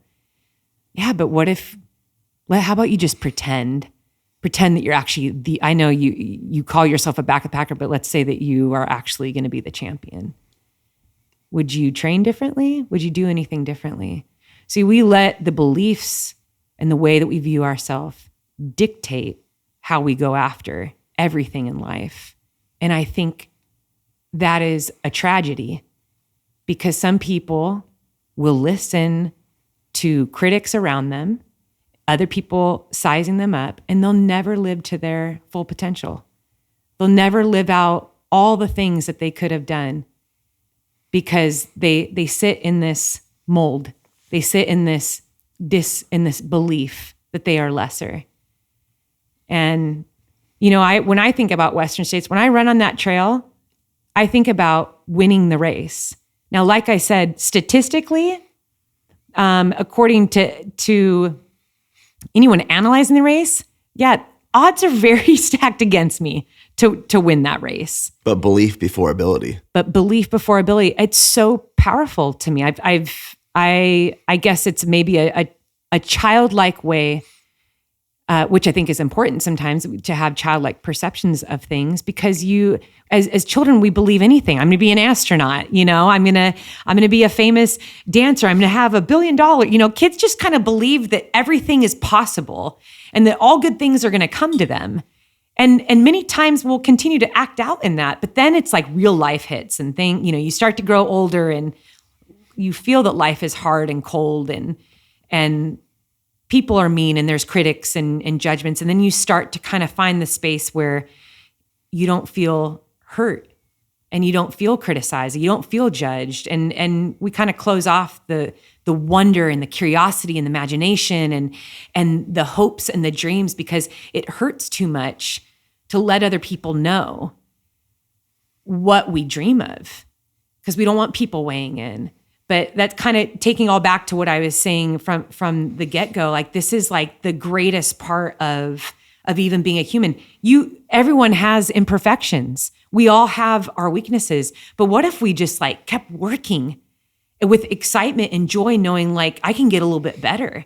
Yeah, but how about you just pretend that you're actually I know you call yourself a back of the packer, but let's say that you are actually going to be the champion. Would you train differently? Would you do anything differently? See, we let the beliefs and the way that we view ourselves dictate how we go after everything in life. And I think that is a tragedy because some people will listen to critics around them, other people sizing them up, and they'll never live to their full potential. They'll never live out all the things that they could have done because they sit in this mold. They sit in this belief that they are lesser. And, when I think about Western States, when I run on that trail, I think about winning the race. Now, like I said, statistically, according to anyone analyzing the race, yeah, odds are very stacked against me to win that race. But belief before ability. It's so powerful to me. I guess it's maybe a childlike way, which I think is important sometimes to have childlike perceptions of things because as children, we believe anything. I'm going to be an astronaut, I'm going to be a famous dancer. I'm going to have $1 billion. Kids just kind of believe that everything is possible and that all good things are going to come to them. And many times we'll continue to act out in that, but then it's like real life hits and you start to grow older and you feel that life is hard and cold and people are mean and there's critics and judgments. And then you start to kind of find the space where you don't feel hurt and you don't feel criticized, you don't feel judged. And we kind of close off the wonder and the curiosity and the imagination and the hopes and the dreams because it hurts too much to let other people know what we dream of because we don't want people weighing in. But that's kind of taking all back to what I was saying from the get-go. Like this is like the greatest part of even being a human. Everyone has imperfections. We all have our weaknesses. But what if we just like kept working with excitement and joy, knowing like I can get a little bit better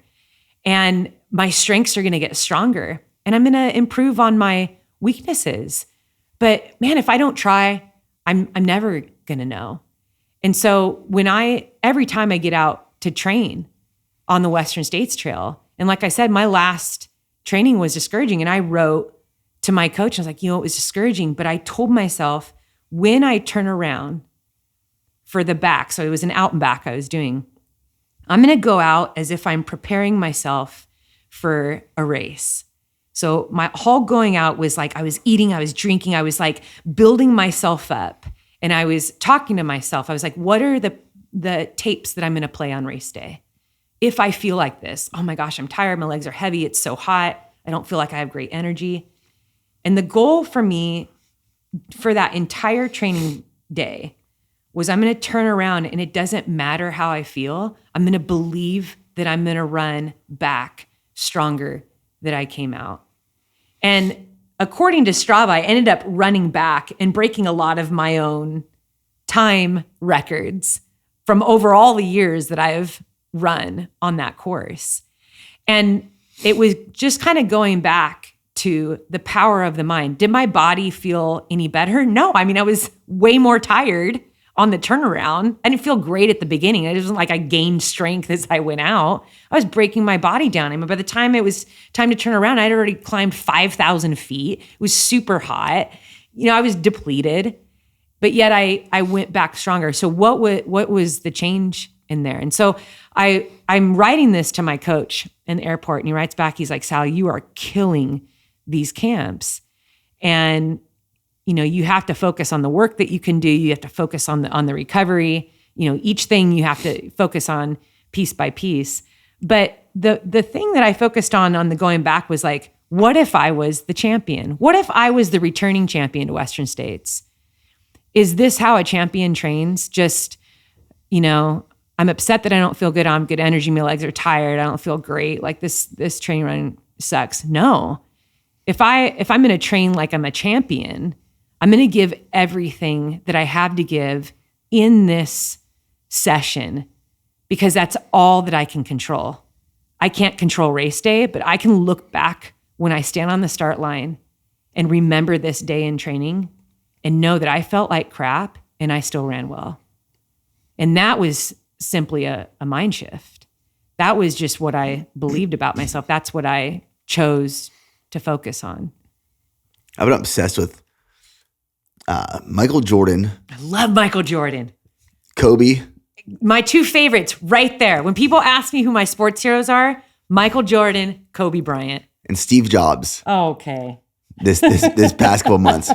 and my strengths are going to get stronger and I'm going to improve on my weaknesses. But man, if I don't try, I'm never going to know. And so every time I get out to train on the Western States Trail, and like I said, my last training was discouraging. And I wrote to my coach, I was like, it was discouraging, but I told myself when I turn around for the back, so it was an out and back I was doing, I'm going to go out as if I'm preparing myself for a race. So my whole going out was like, I was eating, I was drinking, I was like building myself up. And I was talking to myself. I was like, what are the tapes that I'm going to play on race day? If I feel like this, oh my gosh, I'm tired. My legs are heavy. It's so hot. I don't feel like I have great energy. And the goal for me for that entire training day was I'm going to turn around and it doesn't matter how I feel. I'm going to believe that I'm going to run back stronger than I came out. And according to Strava, I ended up running back and breaking a lot of my own time records from over all the years that I've run on that course. And it was just kind of going back to the power of the mind. Did my body feel any better? No. I mean, I was way more tired on the turnaround. I didn't feel great at the beginning. It wasn't like I gained strength as I went out. I was breaking my body down. And by the time it was time to turn around, I'd already climbed 5,000 feet. It was super hot. I was depleted, but yet I went back stronger. So what was the change in there? And so I'm writing this to my coach in the airport, and he writes back, he's like, Sally, you are killing these camps. And you have to focus on the work that you can do. You have to focus on the recovery. Each thing you have to focus on piece by piece. But the thing that I focused on the going back was like, what if I was the champion? What if I was the returning champion to Western States? Is this how a champion trains? Just, I'm upset that I don't feel good. I'm good energy. My legs are tired. I don't feel great. Like this training run sucks. No. If I'm going to train like I'm a champion, I'm going to give everything that I have to give in this session, because that's all that I can control. I can't control race day, but I can look back when I stand on the start line and remember this day in training and know that I felt like crap and I still ran well. And that was simply a mind shift. That was just what I believed about myself. That's what I chose to focus on. I've been obsessed with Michael Jordan. I love Michael Jordan. Kobe. My two favorites right there. When people ask me who my sports heroes are, Michael Jordan, Kobe Bryant. And Steve Jobs. Oh, okay. This past couple months.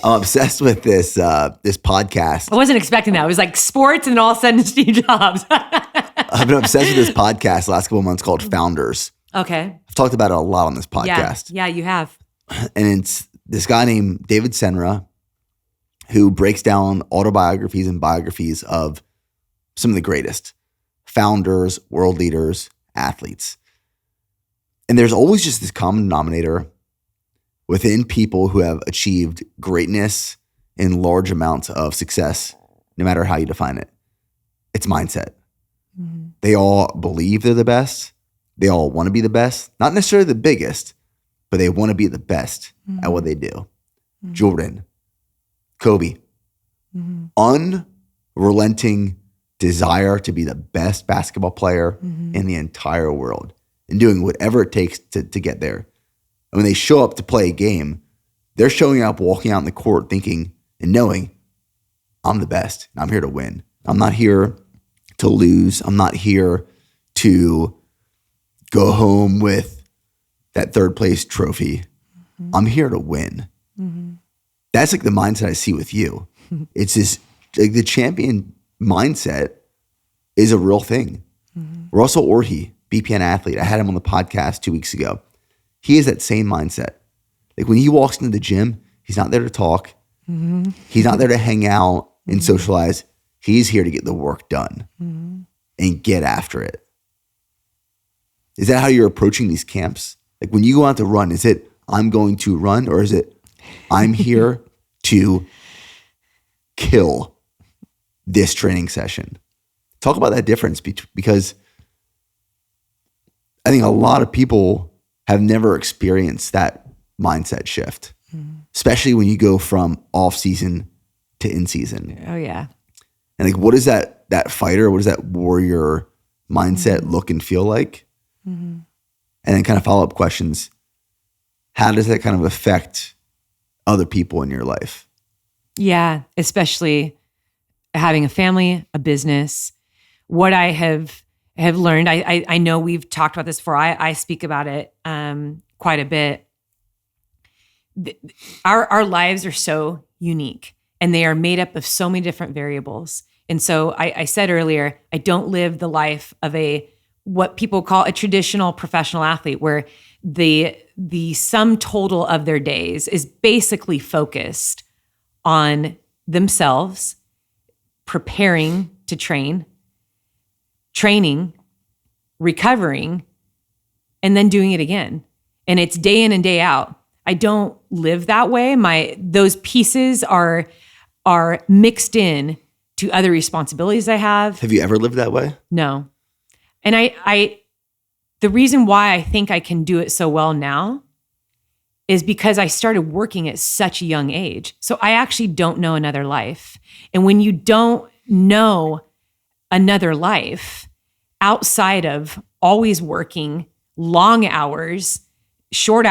I'm obsessed with this podcast. I wasn't expecting that. It was like sports and all of a sudden Steve Jobs. I've been obsessed with this podcast the last couple months called Founders. Okay. I've talked about it a lot on this podcast. Yeah, you have. And it's this guy named David Senra who breaks down autobiographies and biographies of some of the greatest founders, world leaders, athletes. And there's always just this common denominator within people who have achieved greatness in large amounts of success, no matter how you define it. It's mindset. Mm-hmm. They all believe they're the best. They all want to be the best, not necessarily the biggest, but they want to be the best at what they do. Mm-hmm. Jordan, Kobe, unrelenting desire to be the best basketball player in the entire world and doing whatever it takes to get there. And when they show up to play a game, they're showing up, walking out in the court thinking and knowing, I'm the best. I'm here to win. I'm not here to lose. I'm not here to go home with that third place trophy. I'm here to win. That's like the mindset I see with you. It's this, like the champion mindset is a real thing. Russell Orhe, BPN athlete, I had him on the podcast 2 weeks ago. He has that same mindset. Like when he walks into the gym, he's not there to talk. He's not there to hang out and socialize. He's here to get the work done and get after it. Is that how you're approaching these camps? Like when you go out to run, is it I'm going to run, or is it I'm here to kill this training session? Talk about that difference because I think a lot of people have never experienced that mindset shift, especially when you go from off season to in season. Oh yeah. And like, what does that fighter, what does that warrior mindset look and feel like? And then kind of follow-up questions. How does that kind of affect other people in your life? Yeah, especially having a family, a business. What I have learned, I know we've talked about this before. I speak about it quite a bit. Our lives are so unique, and they are made up of so many different variables. And so I said earlier, I don't live the life of what people call a traditional professional athlete, where the sum total of their days is basically focused on themselves, preparing to training, recovering, and then doing it again. And it's day in and day out. I don't live that way. Those pieces are mixed in to other responsibilities I have. Have you ever lived that way? No. And the reason why I think I can do it so well now is because I started working at such a young age. So I actually don't know another life. And when you don't know another life outside of always working long hours, short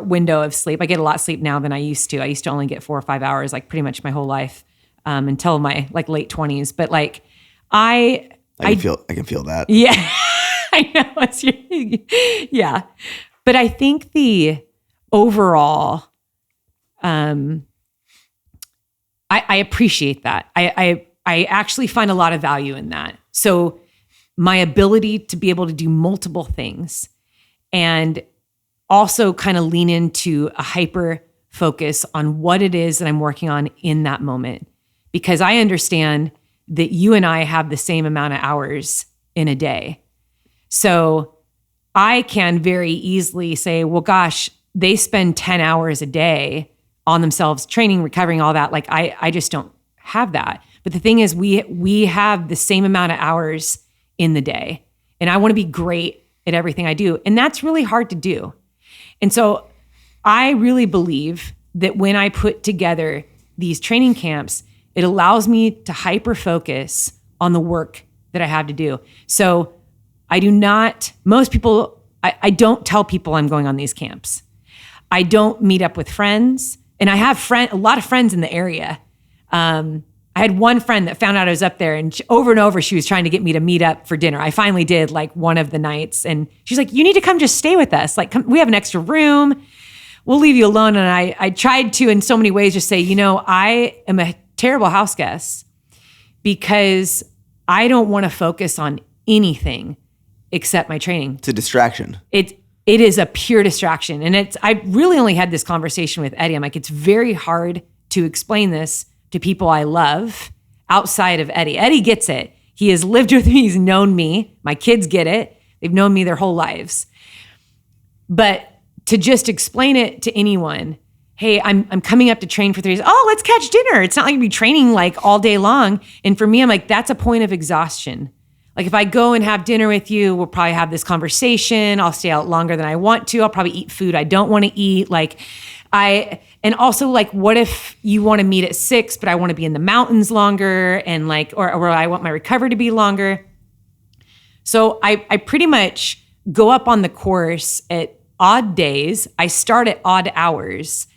window of sleep. I get a lot of sleep now than I used to. I used to only get 4 or 5 hours, like pretty much my whole life, until my like late 20s. But like I can feel that. Yeah, I know. Yeah. But I think the overall, I appreciate that. I actually find a lot of value in that. So my ability to be able to do multiple things and also kind of lean into a hyper focus on what it is that I'm working on in that moment. Because I understand that you and I have the same amount of hours in a day. So I can very easily say, well, gosh, they spend 10 hours a day on themselves, training, recovering, all that. Like I just don't have that. But the thing is, we have the same amount of hours in the day. And I want to be great at everything I do. And that's really hard to do. And so I really believe that when I put together these training camps, it allows me to hyper focus on the work that I have to do. So I do not, most people, I don't tell people I'm going on these camps. I don't meet up with friends. And I have a lot of friends in the area. I had one friend that found out I was up there, and over and over she was trying to get me to meet up for dinner. I finally did, like one of the nights, and she's like, you need to come just stay with us. Like, come, we have an extra room. We'll leave you alone. And I tried to, in so many ways, just say, I am a terrible house guest because I don't want to focus on anything except my training. It's a distraction. It is a pure distraction. And I really only had this conversation with Eddie. I'm like, it's very hard to explain this to people I love outside of Eddie. Eddie gets it. He has lived with me. He's known me. My kids get it. They've known me their whole lives. But to just explain it to anyone, hey, I'm coming up to train for 3 days. Oh, let's catch dinner. It's not like you'd be training like all day long. And for me, I'm like, that's a point of exhaustion. Like if I go and have dinner with you, we'll probably have this conversation. I'll stay out longer than I want to. I'll probably eat food I don't want to eat. And also like, what if you want to meet at 6, but I want to be in the mountains longer and like, or I want my recovery to be longer. So I pretty much go up on the course at odd days. I start at odd hours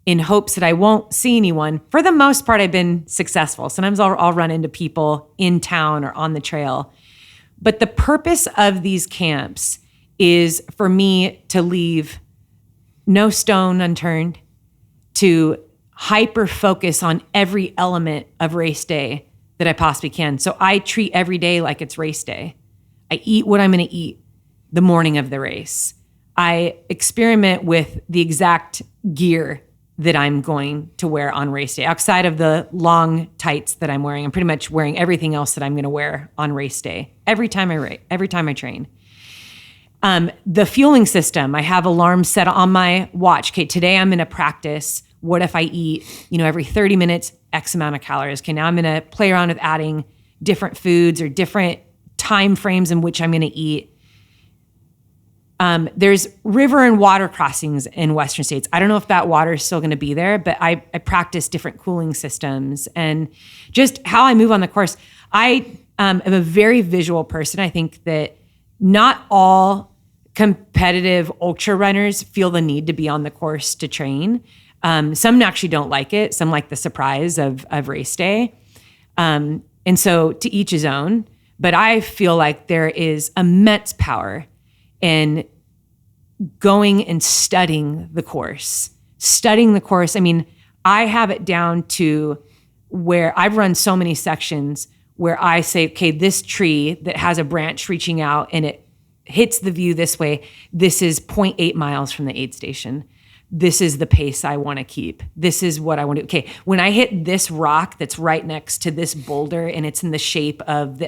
in hopes that I won't see anyone. For the most part, I've been successful. Sometimes I'll run into people in town or on the trail. But the purpose of these camps is for me to leave no stone unturned, to hyper focus on every element of race day that I possibly can. So I treat every day like it's race day. I eat what I'm going to eat the morning of the race. I experiment with the exact gear that I'm going to wear on race day. Outside of the long tights that I'm wearing, I'm pretty much wearing everything else that I'm going to wear on race day. Every time I train. The fueling system, I have alarms set on my watch. Okay, today I'm going to practice. What if I eat, every 30 minutes, X amount of calories? Okay, now I'm going to play around with adding different foods or different time frames in which I'm going to eat. There's river and water crossings in Western states. I don't know if that water is still going to be there, but I practice different cooling systems and just how I move on the course. I am a very visual person. I think that not all competitive ultra runners feel the need to be on the course to train. Some actually don't like it. Some like the surprise of race day. And so to each his own. But I feel like there is immense power in going and studying the course. I mean, I have it down to where I've run so many sections where I say, okay, this tree that has a branch reaching out and it hits the view this way, this is 0.8 miles from the aid station. This is the pace I want to keep. This is what I want to do. Okay, when I hit this rock that's right next to this boulder and it's in the shape of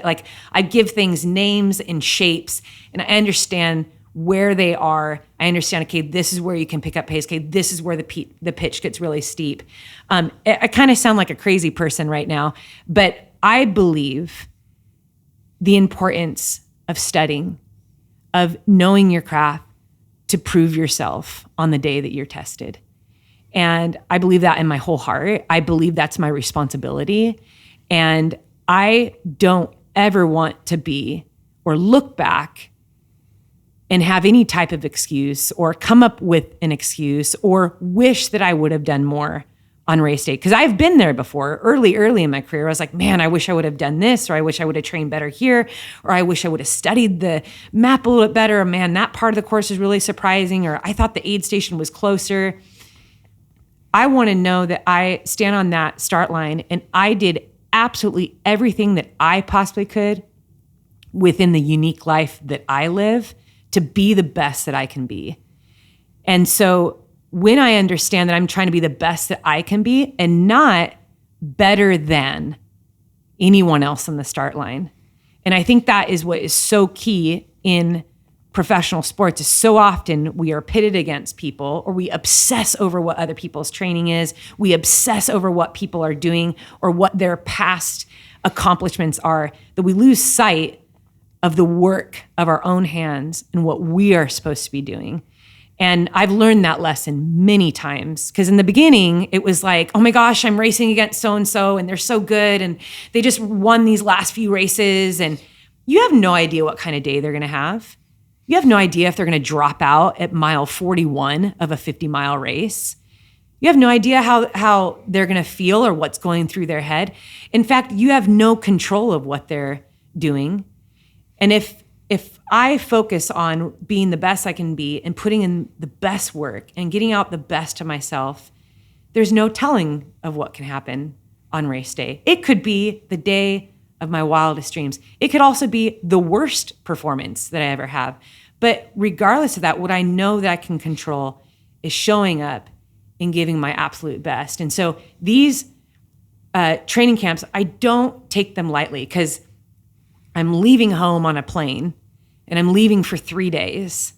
I give things names and shapes and I understand where they are. I understand, okay, this is where you can pick up pace. Okay, this is where the pitch gets really steep. I kind of sound like a crazy person right now, but I believe the importance of studying, of knowing your craft, to prove yourself on the day that you're tested. And I believe that in my whole heart. I believe that's my responsibility. And I don't ever want to be or look back and have any type of excuse or come up with an excuse or wish that I would have done more on race day. Because I've been there before, early in my career. I was like, man, I wish I would have done this, or I wish I would have trained better here, or I wish I would have studied the map a little bit better, or man, that part of the course is really surprising, or I thought the aid station was closer. I want to know that I stand on that start line and I did absolutely everything that I possibly could within the unique life that I live to be the best that I can be. And so when I understand that I'm trying to be the best that I can be and not better than anyone else on the start line. And I think that is what is so key in professional sports, is so often we are pitted against people, or we obsess over what other people's training is. We obsess over what people are doing or what their past accomplishments are, that we lose sight of the work of our own hands and what we are supposed to be doing. And I've learned that lesson many times, because in the beginning it was like, oh my gosh, I'm racing against so-and-so and they're so good and they just won these last few races, and you have no idea what kind of day they're going to have. You have no idea if they're going to drop out at mile 41 of a 50-mile race. You have no idea how they're going to feel or what's going through their head. In fact, you have no control of what they're doing. And if I focus on being the best I can be and putting in the best work and getting out the best of myself, there's no telling of what can happen on race day. It could be the day of my wildest dreams. It could also be the worst performance that I ever have. But regardless of that, what I know that I can control is showing up and giving my absolute best. And so these training camps, I don't take them lightly, because I'm leaving home on a plane and I'm leaving for 3 days.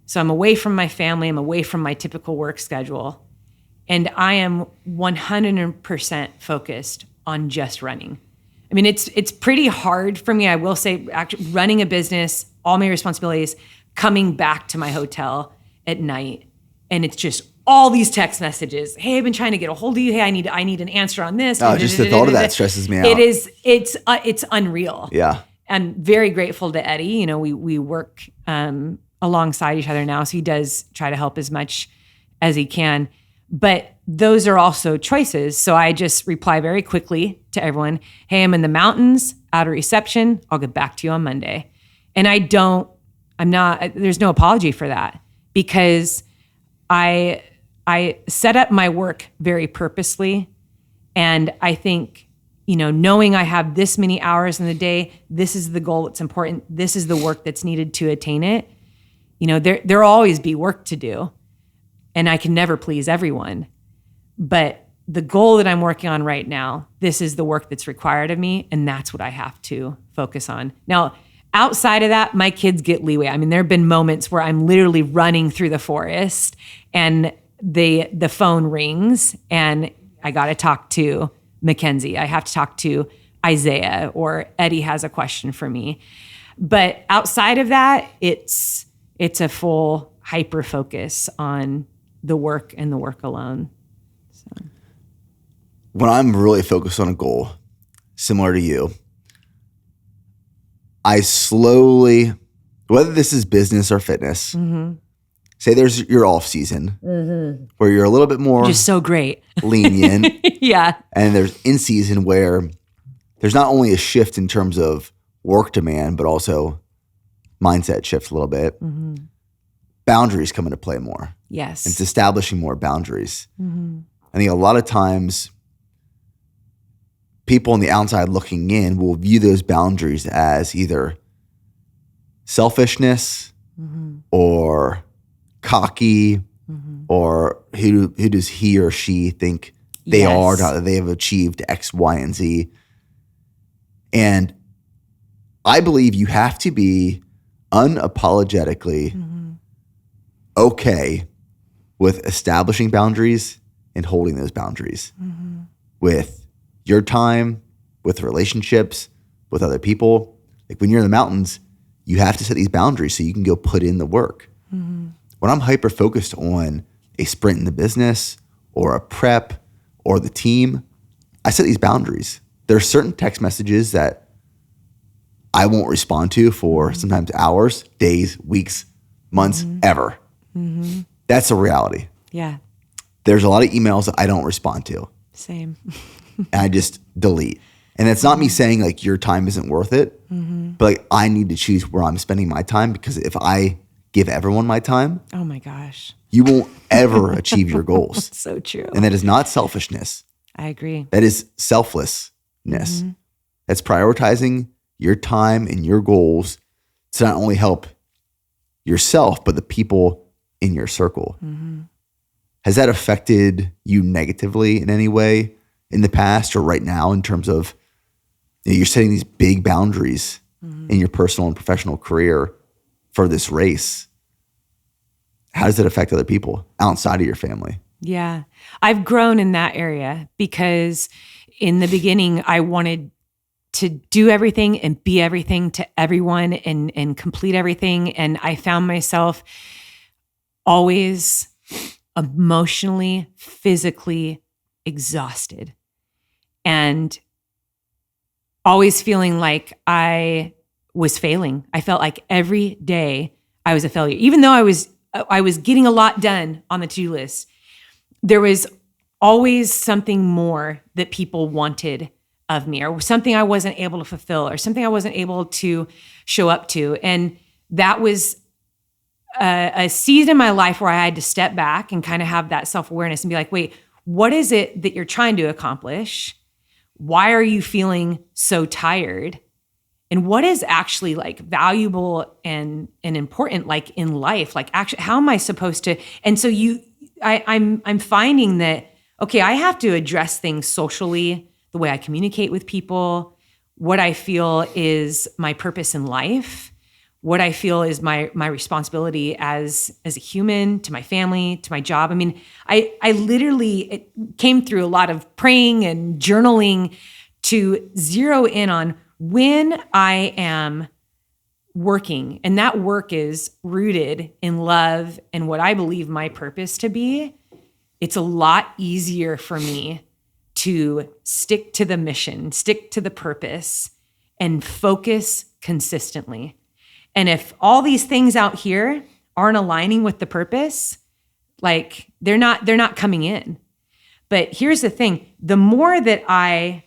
So I'm away from my family, I'm away from my typical work schedule. And I am 100% focused on just running. I mean, it's pretty hard for me, I will say, actually running a business, all my responsibilities, coming back to my hotel at night. And it's just all these text messages. Hey, I've been trying to get a hold of you. Hey, I need an answer on this. Oh, just the thought of that stresses me out. It's unreal. Yeah. I'm very grateful to Eddie. You know, we work alongside each other now, so he does try to help as much as he can. But those are also choices. So I just reply very quickly to everyone. Hey, I'm in the mountains, out of reception. I'll get back to you on Monday. And there's no apology for that, because I set up my work very purposely. And I think, knowing I have this many hours in the day, this is the goal that's important. This is the work that's needed to attain it. There'll always be work to do, and I can never please everyone. But the goal that I'm working on right now, this is the work that's required of me, and that's what I have to focus on. Now, outside of that, my kids get leeway. I mean, there have been moments where I'm literally running through the forest and the phone rings and I got to talk to Mackenzie. I have to talk to Isaiah, or Eddie has a question for me. But outside of that, it's a full hyper focus on the work and the work alone. So. When I'm really focused on a goal, similar to you, I slowly, whether this is business or fitness, say there's your off season where you're a little bit more just so great lenient. Yeah. And there's in season where there's not only a shift in terms of work demand, but also mindset shift a little bit. Boundaries come into play more. Yes. It's establishing more boundaries. I think a lot of times people on the outside looking in will view those boundaries as either selfishness or cocky, or who does he or she think they are, now that they have achieved X, Y, and Z. And I believe you have to be unapologetically okay with establishing boundaries and holding those boundaries with your time, with relationships, with other people. Like when you're in the mountains, you have to set these boundaries so you can go put in the work. when I'm hyper focused on a sprint in the business or a prep or the team, I set these boundaries. There are certain text messages that I won't respond to for sometimes hours, days, weeks, months, ever. That's a reality. Yeah. There's a lot of emails that I don't respond to. Same. And I just delete. And it's not me saying like your time isn't worth it, but like I need to choose where I'm spending my time, because if I give everyone my time, oh my gosh, you won't ever achieve your goals. So true. And that is not selfishness. I agree. That is selflessness. That's prioritizing your time and your goals to not only help yourself, but the people in your circle. Has that affected you negatively in any way in the past or right now, in terms of, you know, you're setting these big boundaries in your personal and professional career for this race? How does it affect other people outside of your family? Yeah. I've grown in that area, because in the beginning, I wanted to do everything and be everything to everyone and complete everything. And I found myself always emotionally, physically exhausted, and always feeling like I was failing. I felt like every day I was a failure. Even though I was getting a lot done on the to-do list, there was always something more that people wanted of me, or something I wasn't able to fulfill, or something I wasn't able to show up to. And that was a season in my life where I had to step back and kind of have that self-awareness and be like, wait, what is it that you're trying to accomplish? Why are you feeling so tired? And what is actually like valuable and important, like in life? Like, actually, how am I supposed to? And so I'm finding that, okay, I have to address things socially, the way I communicate with people, what I feel is my purpose in life, what I feel is my responsibility as a human, to my family, to my job. I mean, I literally, it came through a lot of praying and journaling to zero in on when I am working, and that work is rooted in love and what I believe my purpose to be. It's a lot easier for me to stick to the mission, stick to the purpose, and focus consistently. And if all these things out here aren't aligning with the purpose, like they're not coming in. But here's the thing: the more that I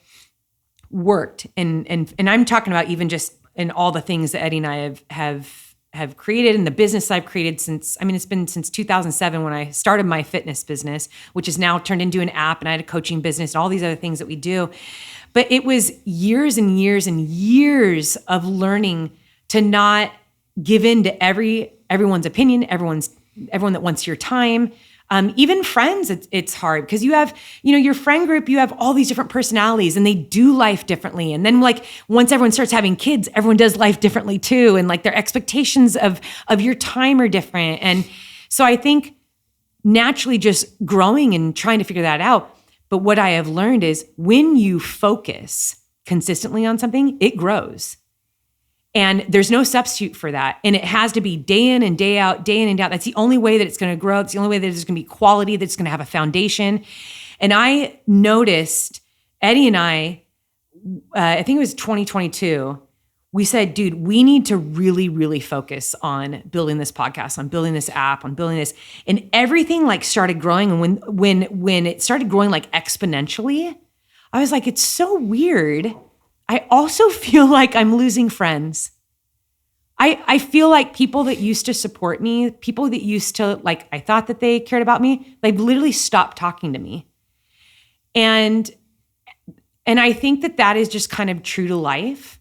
worked, and I'm talking about even just in all the things that Eddie and I have created, and the business I've created since, I mean, it's been since 2007 when I started my fitness business, which is now turned into an app, and I had a coaching business and all these other things that we do. But it was years and years and years of learning to not give in to everyone's opinion, everyone that wants your time. Even friends, it's hard because you have, your friend group, you have all these different personalities and they do life differently. And then like once everyone starts having kids, everyone does life differently too. And like their expectations of your time are different. And so I think naturally just growing and trying to figure that out. But what I have learned is when you focus consistently on something, it grows. And there's no substitute for that. And it has to be day in and day out, day in and out. That's the only way that it's going to grow. It's the only way that there's going to be quality, that's going to have a foundation. And I noticed Eddie and I think it was 2022, we said, dude, we need to really, really focus on building this podcast, on building this app, on building this. And everything like started growing. And when it started growing like exponentially, I was like, it's so weird. I also feel like I'm losing friends. I feel like people that used to support me, people that used to, like, I thought that they cared about me, they've literally stopped talking to me. And I think that is just kind of true to life,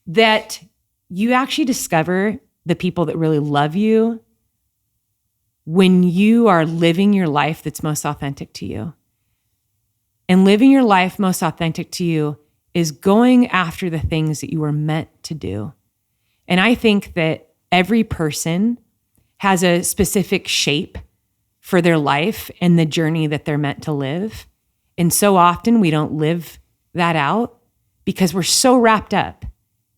that you actually discover the people that really love you when you are living your life that's most authentic to you. And living your life most authentic to you is going after the things that you were meant to do. And I think that every person has a specific shape for their life and the journey that they're meant to live. And so often we don't live that out because we're so wrapped up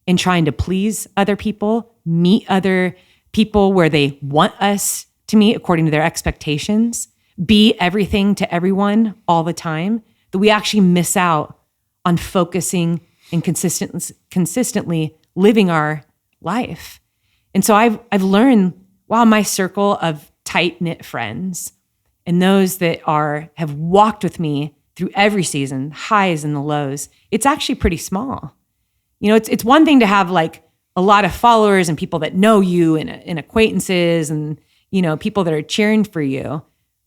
in trying to please other people, meet other people where they want us to meet according to their expectations, be everything to everyone all the time, that we actually miss out on focusing and consistently living our life. And so I've learned, wow, my circle of tight-knit friends and those that have walked with me through every season, highs and the lows, it's actually pretty small. You know, it's one thing to have like a lot of followers and people that know you and acquaintances and, you know, people that are cheering for you.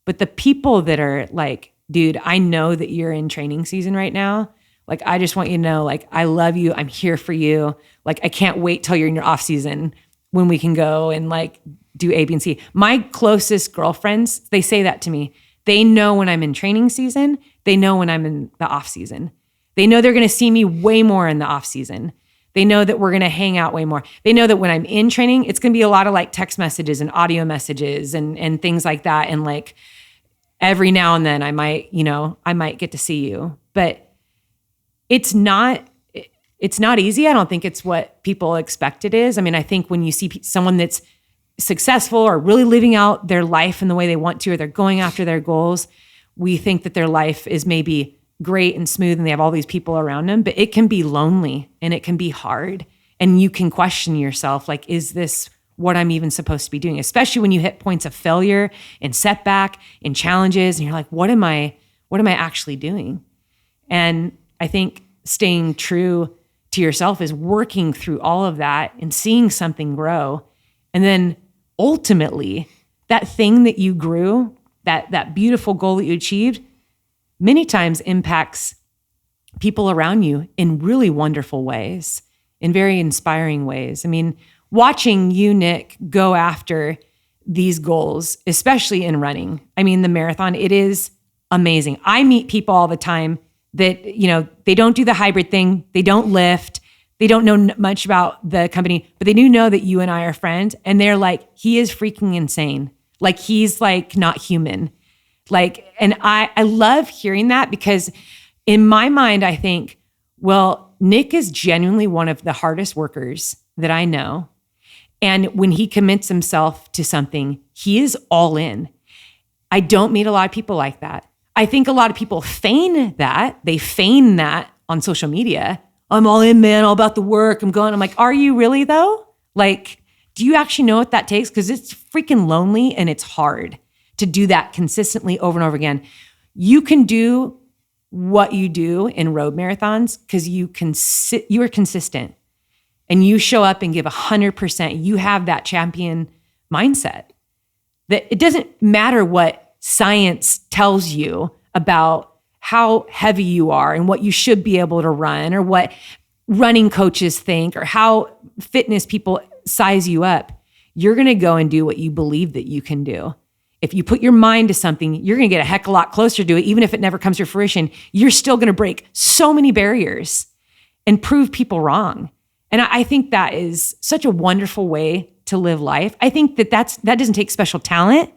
But the people that are like, dude, I know that you're in training season right now. Like, I just want you to know, like, I love you. I'm here for you. Like, I can't wait till you're in your off season when we can go and like do A, B, and C. My closest girlfriends, they say that to me. They know when I'm in training season. They know when I'm in the off season. They know they're going to see me way more in the off season. They know that we're going to hang out way more. They know that when I'm in training, it's going to be a lot of like text messages and audio messages and things like that. And like every now and then I might get to see you, but it's not easy. I don't think it's what people expect it is. I mean, I think when you see someone that's successful or really living out their life in the way they want to, or they're going after their goals, we think that their life is maybe great and smooth and they have all these people around them, but it can be lonely and it can be hard. And you can question yourself, like, is this what I'm even supposed to be doing? Especially when you hit points of failure and setback and challenges and you're like, what am I actually doing? And I think staying true to yourself is working through all of that and seeing something grow. And then ultimately, that thing that you grew, that beautiful goal that you achieved, many times impacts people around you in really wonderful ways, in very inspiring ways. I mean, watching you, Nick, go after these goals, especially in running, I mean, the marathon, it is amazing. I meet people all the time that, you know, they don't do the hybrid thing. They don't lift. They don't know much about the company, but they do know that you and I are friends. And they're like, he is freaking insane. Like, he's like not human. Like, and I love hearing that because in my mind, I think, well, Nick is genuinely one of the hardest workers that I know. And when he commits himself to something, he is all in. I don't meet a lot of people like that. I think a lot of people feign that. They feign that on social media. I'm all in, man, all about the work. I'm like, are you really though? Like, do you actually know what that takes? Because it's freaking lonely and it's hard to do that consistently over and over again. You can do what you do in road marathons because you are consistent and you show up and give 100%. You have that champion mindset that it doesn't matter what science tells you about how heavy you are and what you should be able to run or what running coaches think or how fitness people size you up. You're going to go and do what you believe that you can do. If you put your mind to something, you're going to get a heck of a lot closer to it. Even if it never comes to fruition, you're still going to break so many barriers and prove people wrong. And I think that is such a wonderful way to live life. I think that doesn't take special talent.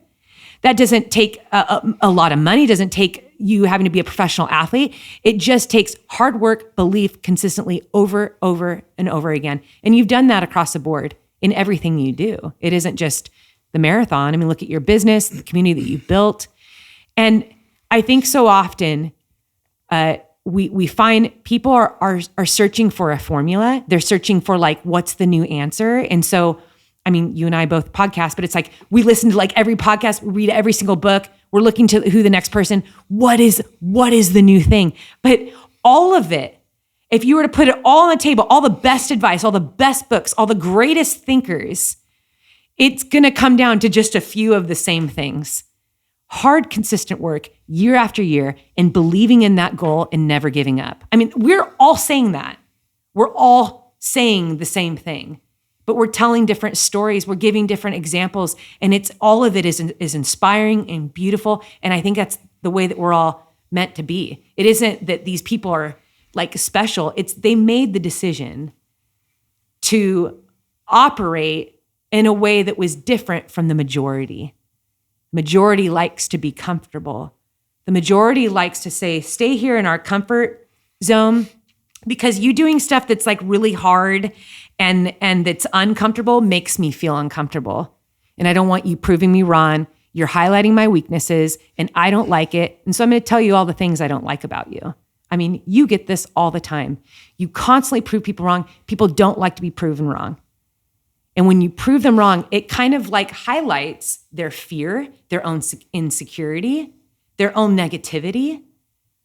That doesn't take a lot of money. Doesn't take you having to be a professional athlete. It just takes hard work, belief, consistently over and over again. And you've done that across the board in everything you do. It isn't just the marathon. I mean, look at your business, the community that you've built. And I think so often we find people are searching for a formula. They're searching for like, what's the new answer? And so, I mean, you and I both podcast, but it's like, we listen to like every podcast, we read every single book. We're looking to who the next person, what is the new thing? But all of it, if you were to put it all on the table, all the best advice, all the best books, all the greatest thinkers, it's going to come down to just a few of the same things. Hard, consistent work year after year and believing in that goal and never giving up. I mean, we're all saying that. We're all saying the same thing, but we're telling different stories. We're giving different examples, and it's all of it is inspiring and beautiful. And I think that's the way that we're all meant to be. It isn't that these people are like special. It's they made the decision to operate in a way that was different from the majority. Majority likes to be comfortable. The majority likes to say, stay here in our comfort zone because you doing stuff that's like really hard and that's uncomfortable makes me feel uncomfortable. and I don't want you proving me wrong. You're highlighting my weaknesses and I don't like it. And so I'm going to tell you all the things I don't like about you. I mean, you get this all the time. You constantly prove people wrong. People don't like to be proven wrong. And when you prove them wrong, it kind of like highlights their fear, their own insecurity, their own negativity.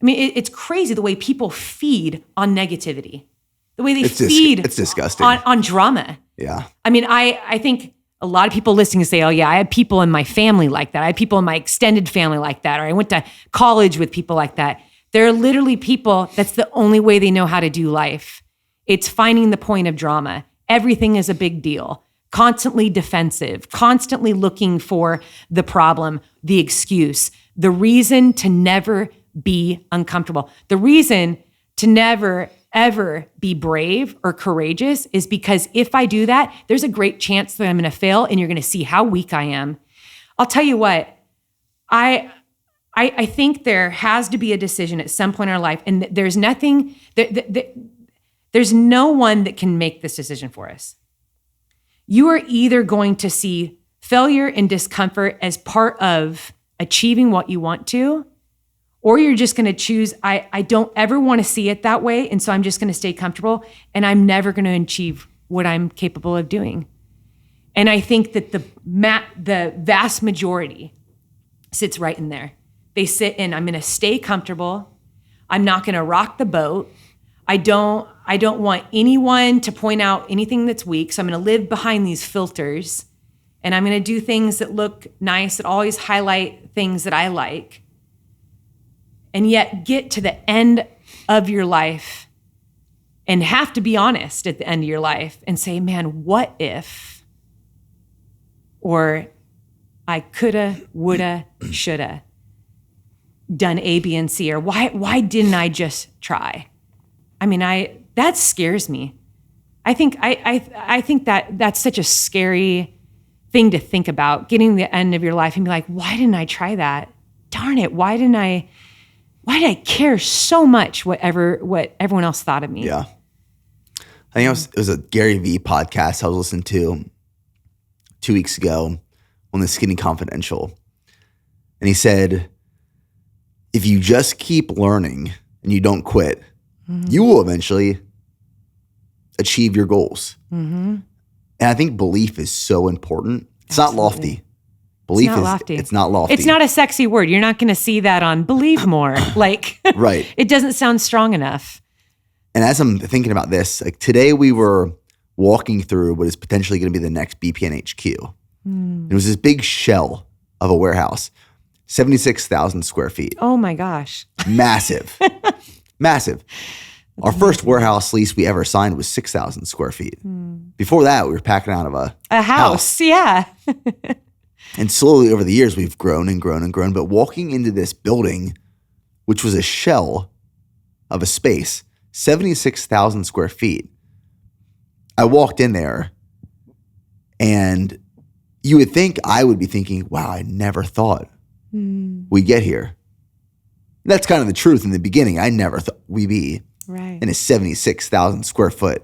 I mean, it's crazy the way people feed on negativity, the way they feed it's disgusting. On drama. Yeah. I mean, I think a lot of people listening say, oh yeah, I had people in my family like that. I had people in my extended family like that. Or I went to college with people like that. There are literally people, that's the only way they know how to do life. It's finding the point of drama. Everything is a big deal. Constantly defensive, constantly looking for the problem, the excuse, the reason to never be uncomfortable. The reason to never, ever be brave or courageous is because if I do that, there's a great chance that I'm going to fail and you're going to see how weak I am. I'll tell you what, I think there has to be a decision at some point in our life, and there's nothing, there's no one that can make this decision for us. You are either going to see failure and discomfort as part of achieving what you want to, or you're just going to choose, I don't ever want to see it that way, and so I'm just going to stay comfortable, and I'm never going to achieve what I'm capable of doing. And I think that the vast majority sits right in there. They sit in, I'm going to stay comfortable. I'm not going to rock the boat. I don't want anyone to point out anything that's weak. So I'm going to live behind these filters, and I'm going to do things that look nice, that always highlight things that I like. And yet get to the end of your life and have to be honest at the end of your life and say, man, what if? Or I coulda, woulda, shoulda done A, B, and C, or why didn't I just try? I mean, that scares me. I think that's such a scary thing to think about, getting to the end of your life and be like, why didn't I try that? Darn it, why did I care so much what everyone else thought of me? Yeah. I think it was a Gary Vee podcast I was listening to 2 weeks ago on the Skinny Confidential. And he said, if you just keep learning and you don't quit, you will eventually achieve your goals. Mm-hmm. And I think belief is so important. It's not lofty. Belief it's not lofty. It's not a sexy word. You're not going to see that on believe more. Like, right. It doesn't sound strong enough. And as I'm thinking about this, like today we were walking through what is potentially going to be the next BPN HQ. It was this big shell of a warehouse, 76,000 square feet. Oh my gosh. Massive. Massive. Our first warehouse lease we ever signed was 6,000 square feet. Before that, we were packing out of a house. Yeah. And slowly over the years, we've grown and grown and grown. But walking into this building, which was a shell of a space, 76,000 square feet, I walked in there and you would think I would be thinking, wow, I never thought we'd get here. That's kind of the truth in the beginning. I never thought we'd be in a 76,000 square foot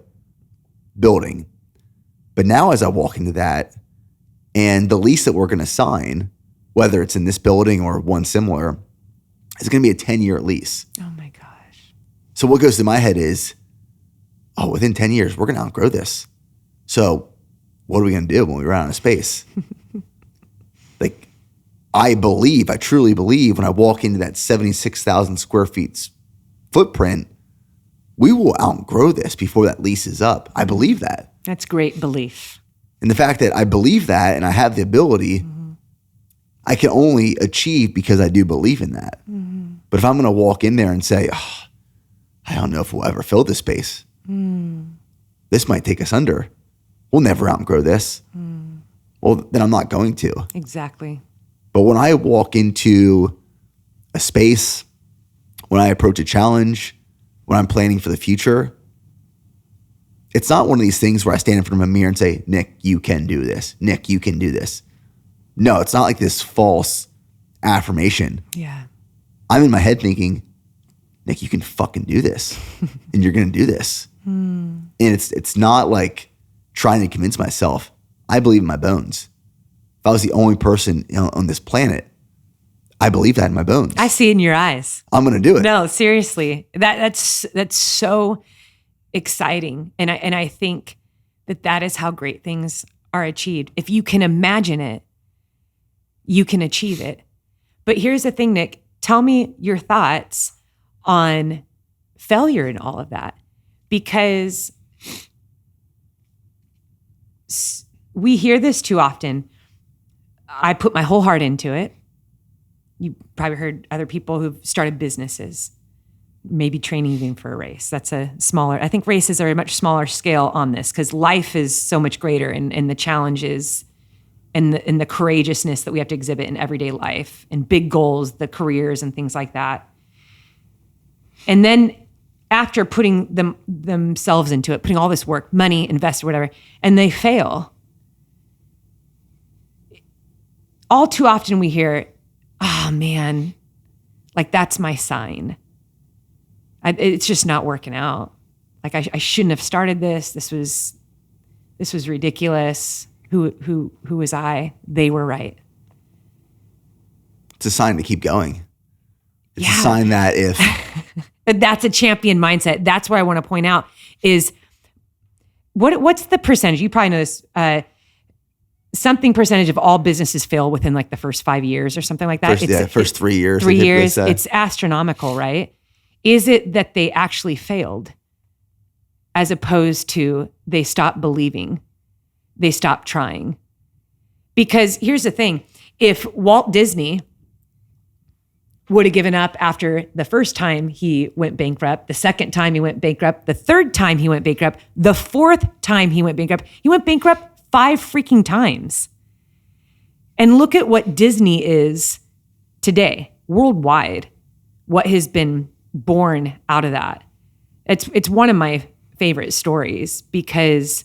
building. But now as I walk into that and the lease that we're going to sign, whether it's in this building or one similar, is going to be a 10-year lease. Oh my gosh. So what goes through my head is, within 10 years, we're going to outgrow this. So what are we going to do when we run out of space? Like, I truly believe when I walk into that 76,000 square feet footprint, we will outgrow this before that lease is up. I believe that. That's great belief. And the fact that I believe that and I have the ability, I can only achieve because I do believe in that. But if I'm going to walk in there and say, I don't know if we'll ever fill this space. This might take us under. We'll never outgrow this. Well, then I'm not going to. Exactly. But when I walk into a space, when I approach a challenge, when I'm planning for the future, it's not one of these things where I stand in front of a mirror and say, Nick, you can do this. Nick, you can do this. No, it's not like this false affirmation. Yeah. I'm in my head thinking, Nick, you can fucking do this. And you're going to do this. And it's not like trying to convince myself. I believe in my bones. if I was the only person on this planet, I believe that in my bones. I see it in your eyes. I'm going to do it. No, seriously. That's so exciting. And I think that is how great things are achieved. If you can imagine it, you can achieve it. But here's the thing, Nick. Tell me your thoughts on failure and all of that. Because we hear this too often. I put my whole heart into it. You probably heard other people who've started businesses, maybe training even for a race. That's a smaller, I think races are a much smaller scale on this because life is so much greater and the challenges and the courageousness that we have to exhibit in everyday life and big goals, the careers and things like that. And then after putting themselves into it, putting all this work, money, invest, or whatever, and they fail, all too often we hear, oh man, like that's my sign. It's just not working out. Like I shouldn't have started this. This was ridiculous. Who was I? They were right. It's a sign to keep going. It's a sign that if that's a champion mindset. That's what I want to point out is what's the percentage? You probably know this. Something percentage of all businesses fail within like the first 5 years or something like that. First 3 years. 3 years. It's astronomical, right? Is it that they actually failed as opposed to they stopped believing, they stopped trying? Because here's the thing. If Walt Disney would have given up after the first time he went bankrupt, the second time he went bankrupt, the third time he went bankrupt, the fourth time he went bankrupt 5 freaking times. And look at what Disney is today, worldwide, what has been born out of that. It's one of my favorite stories because,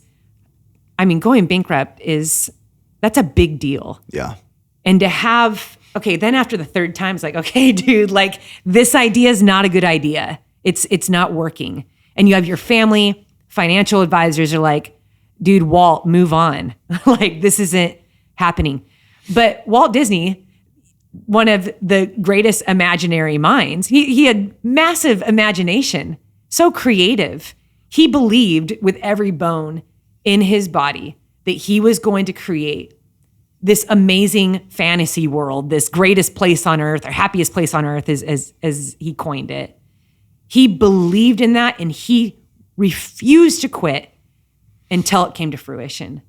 I mean, going bankrupt that's a big deal. Yeah. And to have, okay, then after the third time, it's like, okay, dude, like this idea is not a good idea. It's not working. And you have your family, financial advisors are like, dude, Walt, move on. Like this isn't happening. But Walt Disney, one of the greatest imaginary minds, he had massive imagination, so creative. He believed with every bone in his body that he was going to create this amazing fantasy world, this greatest place on earth or happiest place on earth as he coined it. He believed in that and he refused to quit until it came to fruition.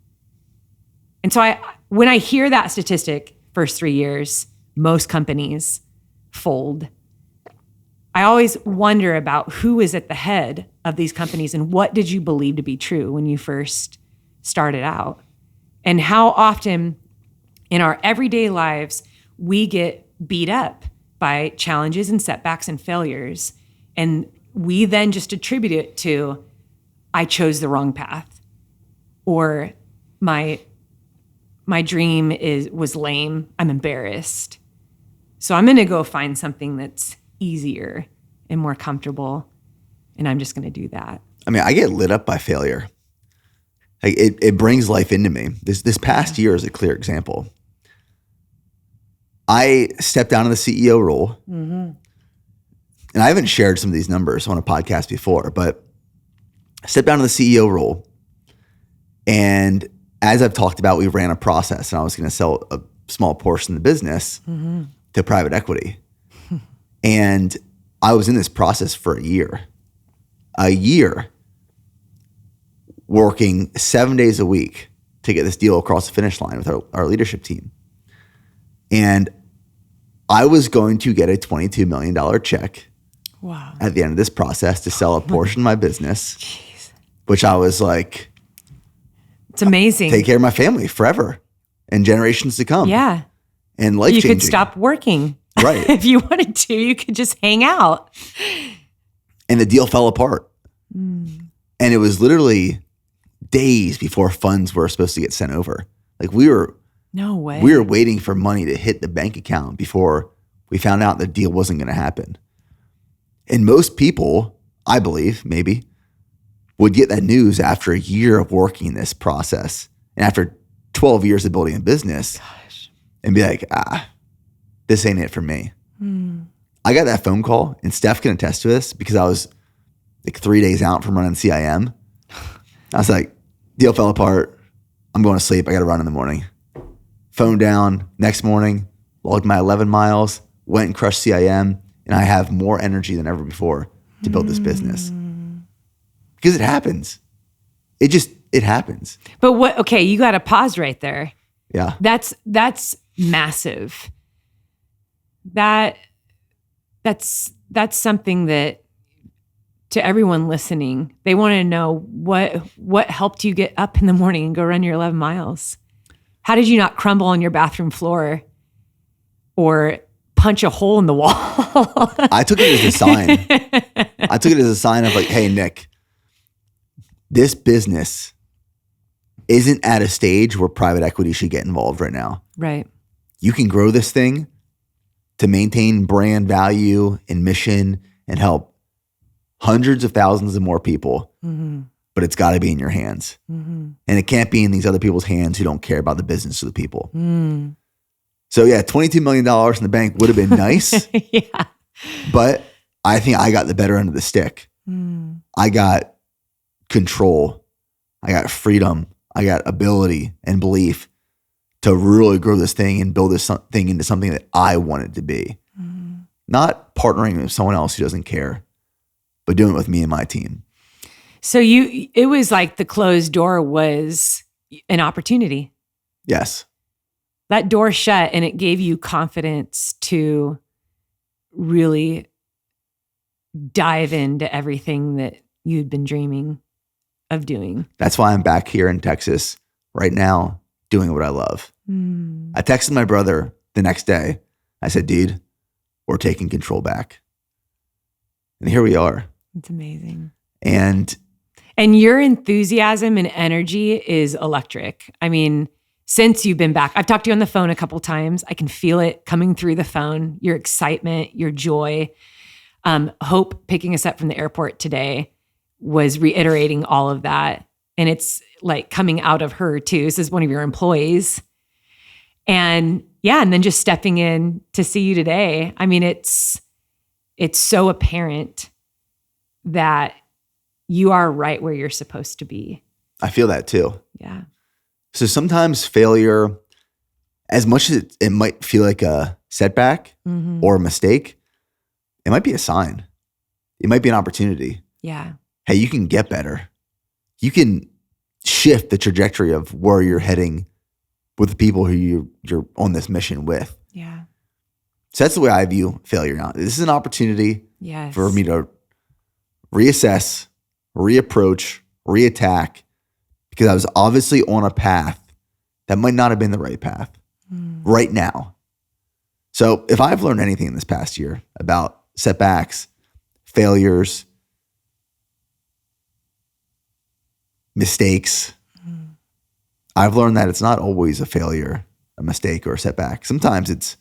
And so when I hear that statistic, first 3 years, most companies fold. I always wonder about who is at the head of these companies and what did you believe to be true when you first started out? And how often in our everyday lives, we get beat up by challenges and setbacks and failures. And we then just attribute it to, I chose the wrong path. Or my dream was lame. I'm embarrassed. So I'm going to go find something that's easier and more comfortable. And I'm just going to do that. I mean, I get lit up by failure. Like it brings life into me. This past year is a clear example. I stepped down in the CEO role. Mm-hmm. And I haven't shared some of these numbers on a podcast before, but I stepped down in the CEO role. And as I've talked about, we ran a process and I was going to sell a small portion of the business to private equity. And I was in this process for a year working 7 days a week to get this deal across the finish line with our leadership team. And I was going to get a $22 million check at the end of this process to sell a portion of my business, which I was like, it's amazing. Take care of my family forever and generations to come. Yeah. And life changing. You could stop working. Right. If you wanted to, you could just hang out. And the deal fell apart. And it was literally days before funds were supposed to get sent over. Like no way. We were waiting for money to hit the bank account before we found out the deal wasn't going to happen. And most people, I believe, maybe, would get that news after a year of working this process. And after 12 years of building a business, and be like, this ain't it for me. I got that phone call, and Steph can attest to this because I was like 3 days out from running CIM. I was like, deal fell apart. I'm going to sleep. I got to run in the morning. Phone down. Next morning, logged my 11 miles, went and crushed CIM, and I have more energy than ever before to build this business. Because it happens. It happens. But okay, you got to pause right there. Yeah. That's massive. That's something that, to everyone listening, they want to know what helped you get up in the morning and go run your 11 miles. How did you not crumble on your bathroom floor or punch a hole in the wall? I took it as a sign. I took it as a sign of like, hey, Nick, this business isn't at a stage where private equity should get involved right now. Right. You can grow this thing to maintain brand value and mission and help hundreds of thousands of more people, but it's got to be in your hands. And it can't be in these other people's hands who don't care about the business of the people. So yeah, $22 million in the bank would have been nice. Yeah. But I think I got the better end of the stick. I got control. I got freedom. I got ability and belief to really grow this thing and build this thing into something that I want it to be. Not partnering with someone else who doesn't care, but doing it with me and my team. So it was like the closed door was an opportunity. Yes. That door shut and it gave you confidence to really dive into everything that you'd been dreaming of doing. That's why I'm back here in Texas right now doing what I love. I texted my brother the next day. I said, dude, we're taking control back. And here we are. It's amazing. And your enthusiasm and energy is electric. I mean, since you've been back, I've talked to you on the phone a couple times. I can feel it coming through the phone, your excitement, your joy. Hope picking us up from the airport today was reiterating all of that. And it's like coming out of her too. This is one of your employees. And yeah, and then just stepping in to see you today. I mean, it's so apparent that you are right where you're supposed to be. I feel that too. Yeah. So sometimes failure, as much as it might feel like a setback or a mistake, it might be a sign. It might be an opportunity. Yeah. Hey, you can get better. You can shift the trajectory of where you're heading with the people who you're on this mission with. Yeah. So that's the way I view failure now. This is an opportunity for me to reassess, reapproach, reattack, because I was obviously on a path that might not have been the right path right now. So if I've learned anything in this past year about setbacks, failures, mistakes, I've learned that it's not always a failure, a mistake, or a setback. Sometimes it's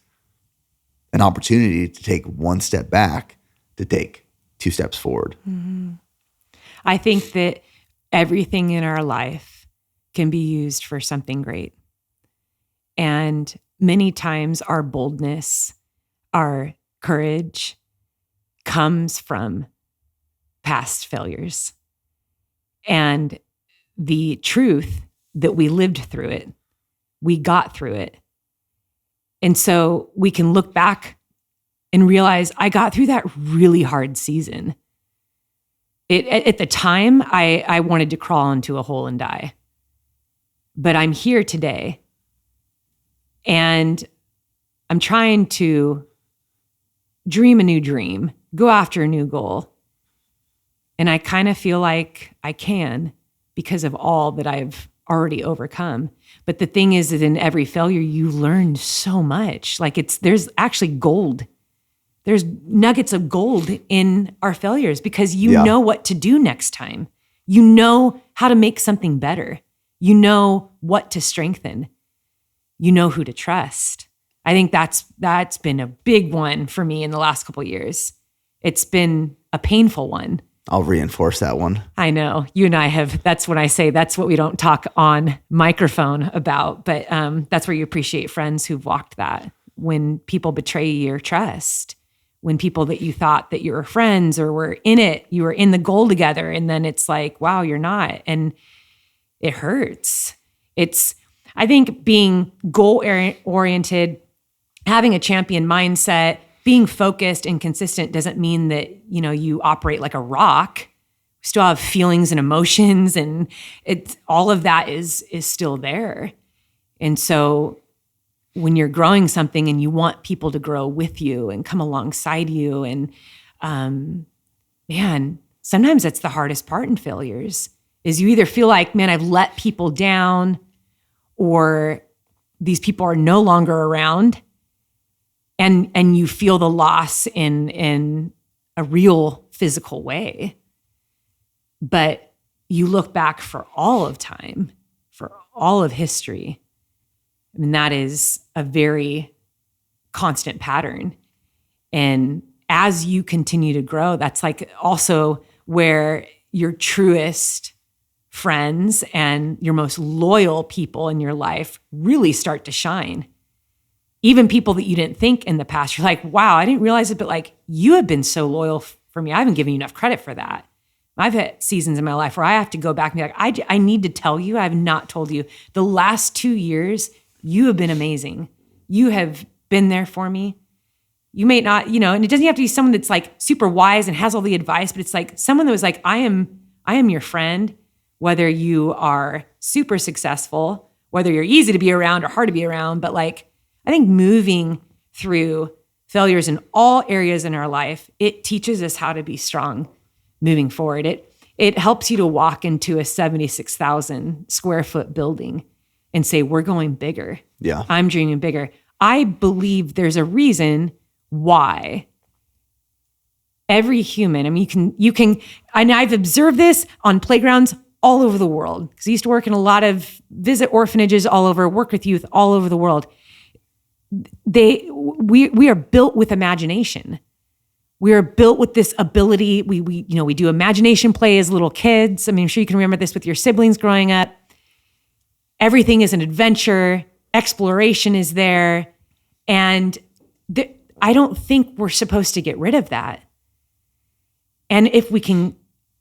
an opportunity to take one step back to take 2 steps forward. I think that everything in our life can be used for something great. And many times our boldness, our courage comes from past failures. And the truth that we lived through it, we got through it. And so we can look back and realize I got through that really hard season. At the time, I wanted to crawl into a hole and die. But I'm here today. And I'm trying to dream a new dream, go after a new goal. And I kind of feel like I can because of all that I've already overcome. But the thing is that in every failure, you learn so much. Like there's actually gold. There's nuggets of gold in our failures because you know what to do next time. You know how to make something better. You know what to strengthen. You know who to trust. I think that's been a big one for me in the last couple of years. It's been a painful one. I'll reinforce that one. I know you and I have, that's when I say that's what we don't talk on microphone about, but that's where you appreciate friends who've walked that. When people betray your trust, when people that you thought that you were friends or were in it, you were in the goal together. And then it's like, wow, you're not. And it hurts. I think being goal oriented, having a champion mindset, being focused and consistent doesn't mean that, you operate like a rock. We still have feelings and emotions, and all of that is still there. And so when you're growing something and you want people to grow with you and come alongside you, and man, sometimes that's the hardest part in failures is you either feel like, man, I've let people down, or these people are no longer around, and you feel the loss in a real physical way. But you look back for all of time, for all of history, I mean, that is a very constant pattern. And as you continue to grow, that's like also where your truest friends and your most loyal people in your life really start to shine. Even people that you didn't think in the past, you're like, wow, I didn't realize it, but like, you have been so loyal for me. I haven't given you enough credit for that. I've had seasons in my life where I have to go back and be like, I need to tell you, I have not told you. The last 2 years, you have been amazing. You have been there for me. You may not, and it doesn't have to be someone that's like super wise and has all the advice, but it's like someone that was like, I am your friend, whether you are super successful, whether you're easy to be around or hard to be around. But like, I think moving through failures in all areas in our life, it teaches us how to be strong moving forward. It helps you to walk into a 76,000 square foot building and say, we're going bigger. Yeah. I'm dreaming bigger. I believe there's a reason why every human, I mean, you can, and I've observed this on playgrounds all over the world, because I used to work in a lot of visit orphanages all over, work with youth all over the world. We are built with imagination. We are built with this ability. We do imagination play as little kids. I mean, I'm sure you can remember this with your siblings growing up. Everything is an adventure. Exploration is there. And I don't think we're supposed to get rid of that. And if we can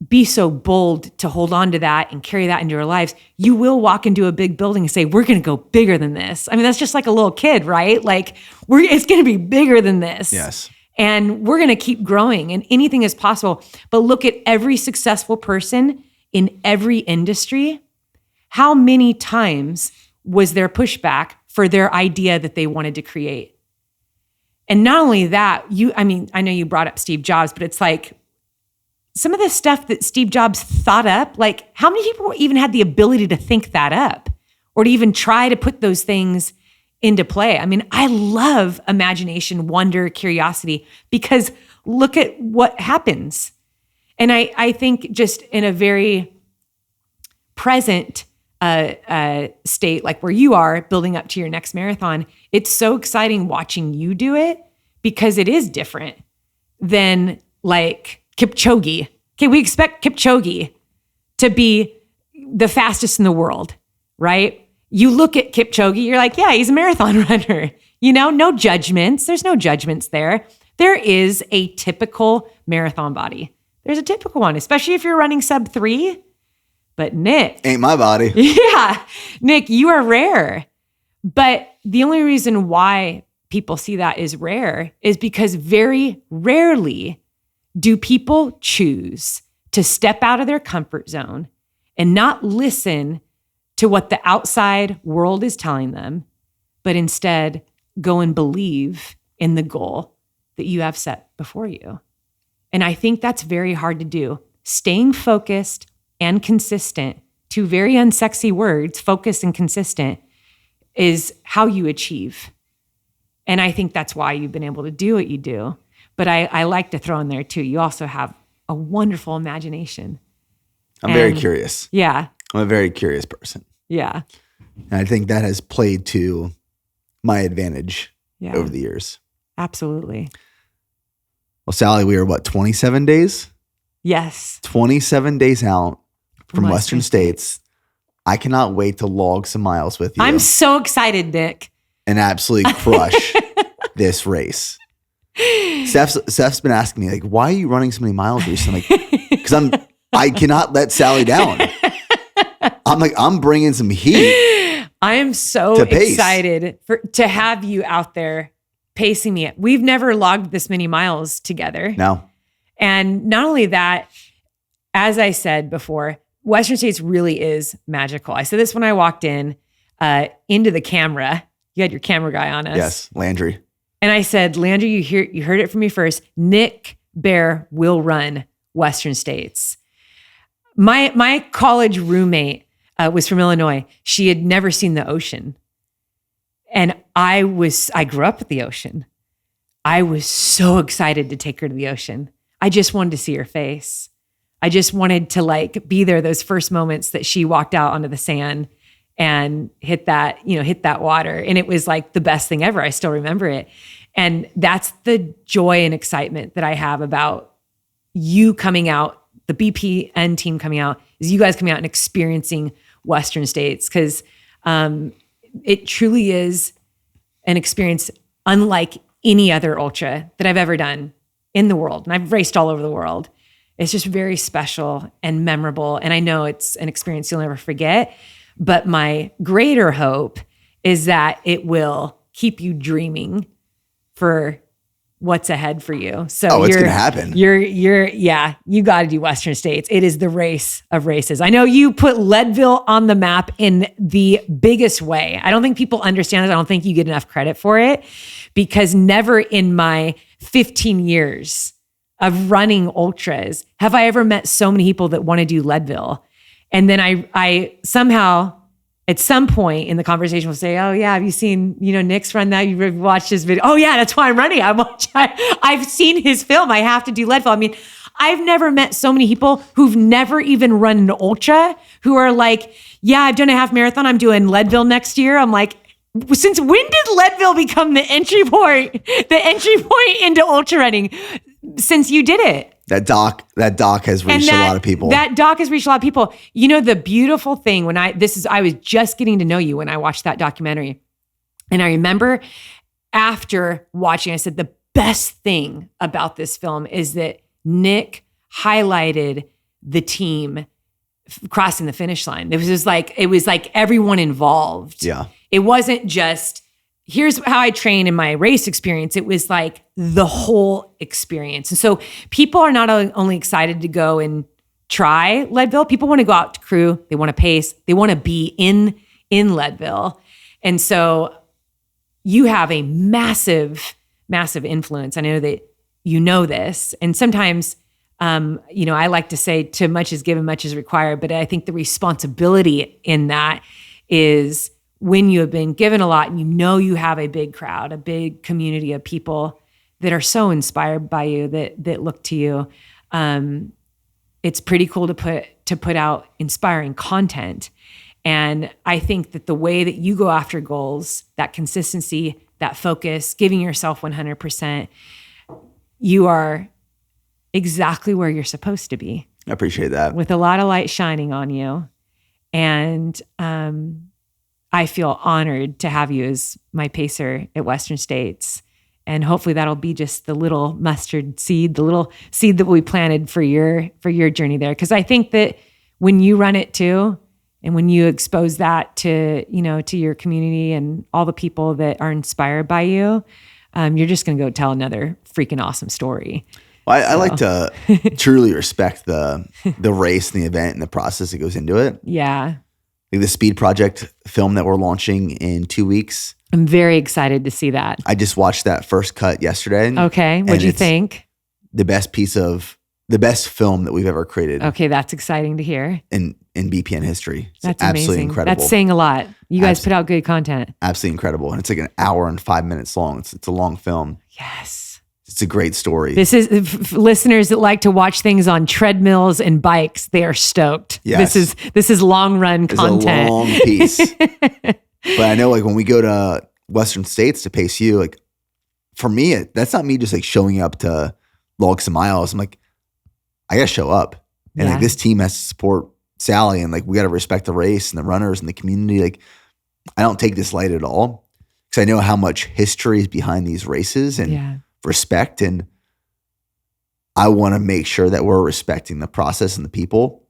be so bold to hold on to that and carry that into our lives, you will walk into a big building and say, we're going to go bigger than this. I mean, that's just like a little kid, right? Like it's going to be bigger than this. Yes. And we're going to keep growing, and anything is possible. But look at every successful person in every industry. How many times was there pushback for their idea that they wanted to create? And not only that, I know you brought up Steve Jobs, but it's like some of the stuff that Steve Jobs thought up, like how many people even had the ability to think that up or to even try to put those things into play? I mean, I love imagination, wonder, curiosity, because look at what happens. And I think just in a very present state, like where you are building up to your next marathon, it's so exciting watching you do it, because it is different than like Kipchoge. Okay, we expect Kipchoge to be the fastest in the world, right? You look at Kipchoge, you're like, yeah, he's a marathon runner. No judgments. There's no judgments there. There is a typical marathon body. There's a typical one, especially if you're running sub 3. But Nick. Ain't my body. Yeah. Nick, you are rare. But the only reason why people see that is rare is because very rarely do people choose to step out of their comfort zone and not listen to what the outside world is telling them, but instead go and believe in the goal that you have set before you. And I think that's very hard to do. Staying focused and consistent, two very unsexy words, focused and consistent, is how you achieve. And I think that's why you've been able to do what you do. But I like to throw in there too, you also have a wonderful imagination. I'm very curious. Yeah. I'm a very curious person. Yeah. And I think that has played to my advantage over the years. Absolutely. Well, Sally, we are 27 days Yes. 27 days out from Western States. I cannot wait to log some miles with you. I'm so excited, Nick. And absolutely crush this race. Steph's been asking me, like, why are you running so many miles recently? Because I cannot let Sally down. I'm bringing some heat. I am so excited to have you out there pacing me. We've never logged this many miles together. No. And not only that, as I said before, Western States really is magical. I said this when I walked into the camera. You had your camera guy on us. Yes, Landry. And I said, Landry, you heard it from me first. Nick Bear will run Western States. My college roommate was from Illinois. She had never seen the ocean. And I grew up at the ocean. I was so excited to take her to the ocean. I just wanted to see her face. I just wanted to be there those first moments that she walked out onto the sand and hit that water. And it was like the best thing ever. I still remember it. And that's the joy and excitement that I have about you coming out, the BPN team coming out, is you guys coming out and experiencing Western States. Because it truly is an experience unlike any other ultra that I've ever done in the world. And I've raced all over the world. It's just very special and memorable. And I know it's an experience you'll never forget. But my greater hope is that it will keep you dreaming for what's ahead for you. So it's going to happen. You got to do Western States. It is the race of races. I know you put Leadville on the map in the biggest way. I don't think people understand it. I don't think you get enough credit for it, because never in my 15 years of running ultras have I ever met so many people that want to do Leadville. And then I somehow at some point in the conversation will say, oh yeah, have you seen, Nick's run that? You've watched his video. Oh yeah, that's why I'm running. I've seen his film. I have to do Leadville. I mean, I've never met so many people who've never even run an ultra who are like, yeah, I've done a half marathon. I'm doing Leadville next year. I'm like, since when did Leadville become the entry point into ultra running? Since you did it. That doc has reached a lot of people. That doc has reached a lot of people. The beautiful thing I was just getting to know you when I watched that documentary. And I remember after watching, I said, the best thing about this film is that Nick highlighted the team crossing the finish line. It was like everyone involved. Yeah. It wasn't just, here's how I train in my race experience. It was like the whole experience. And so people are not only excited to go and try Leadville, people want to go out to crew, they want to pace, they want to be in Leadville. And so you have a massive, massive influence. I know that you know this. And sometimes, I like to say too much is given, much is required. But I think the responsibility in that is when you have been given a lot and you have a big crowd, a big community of people that are so inspired by you, that look to you. It's pretty cool to put out inspiring content. And I think that the way that you go after goals, that consistency, that focus, giving yourself 100%, you are exactly where you're supposed to be. I appreciate that. With a lot of light shining on you. And I feel honored to have you as my pacer at Western States. And hopefully that'll be just the little mustard seed, the little seed that we planted for your journey there. Because I think that when you run it too, and when you expose that to your community and all the people that are inspired by you, you're just going to go tell another freaking awesome story. Well, I like to truly respect the race and the event and the process that goes into it. Yeah. Like the Speed Project film that we're launching in 2 weeks. I'm very excited to see that. I just watched that first cut yesterday. Okay. What'd you think? The best film that we've ever created. Okay. That's exciting to hear. In BPN history. It's that's absolutely amazing. Incredible. That's saying a lot. You guys put out good content. Absolutely incredible. And it's like an hour and 5 minutes long. It's a long film. Yes. It's a great story. This is listeners that like to watch things on treadmills and bikes. They are stoked. Yes. This is long run content. It's a long piece. But I know when we go to Western States to pace you, for me, that's not me just showing up to log some miles. I'm I got to show up. And Yeah. like this team has to support Sally, and like we got to respect the race and the runners and the community. Like I don't take this light at all because I know how much history is behind these races and respect. And I want to make sure that we're respecting the process and the people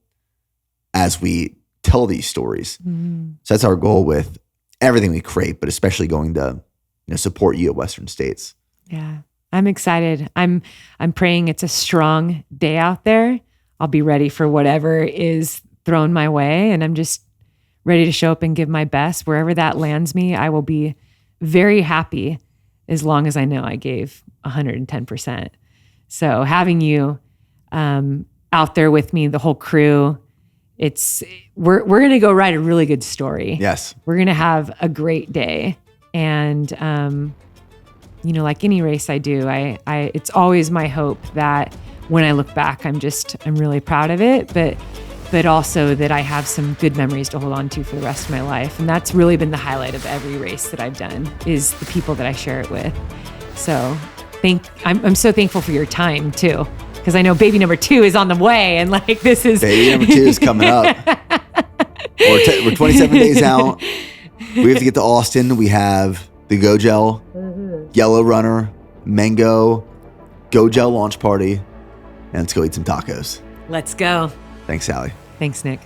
as we tell these stories. Mm-hmm. So that's our goal with everything we create, but especially going to support you at Western States. Yeah. I'm excited. I'm praying it's a strong day out there. I'll be ready for whatever is thrown my way. And I'm just ready to show up and give my best. Wherever that lands me, I will be very happy as long as I know I gave 110%. So having you out there with me, the whole crew, we're going to go write a really good story. Yes. We're going to have a great day. And, like any race I do, it's always my hope that when I look back, I'm really proud of it, but also that I have some good memories to hold on to for the rest of my life. And that's really been the highlight of every race that I've done is the people that I share it with. So I'm so thankful for your time too, because I know baby number 2 is on the way, and like this is baby number 2 is coming up. We're 27 days out. We have to get to Austin. We have the Go Gel, Yellow Runner, Mango, Go Gel launch party, and let's go eat some tacos. Let's go. Thanks, Sally. Thanks, Nick.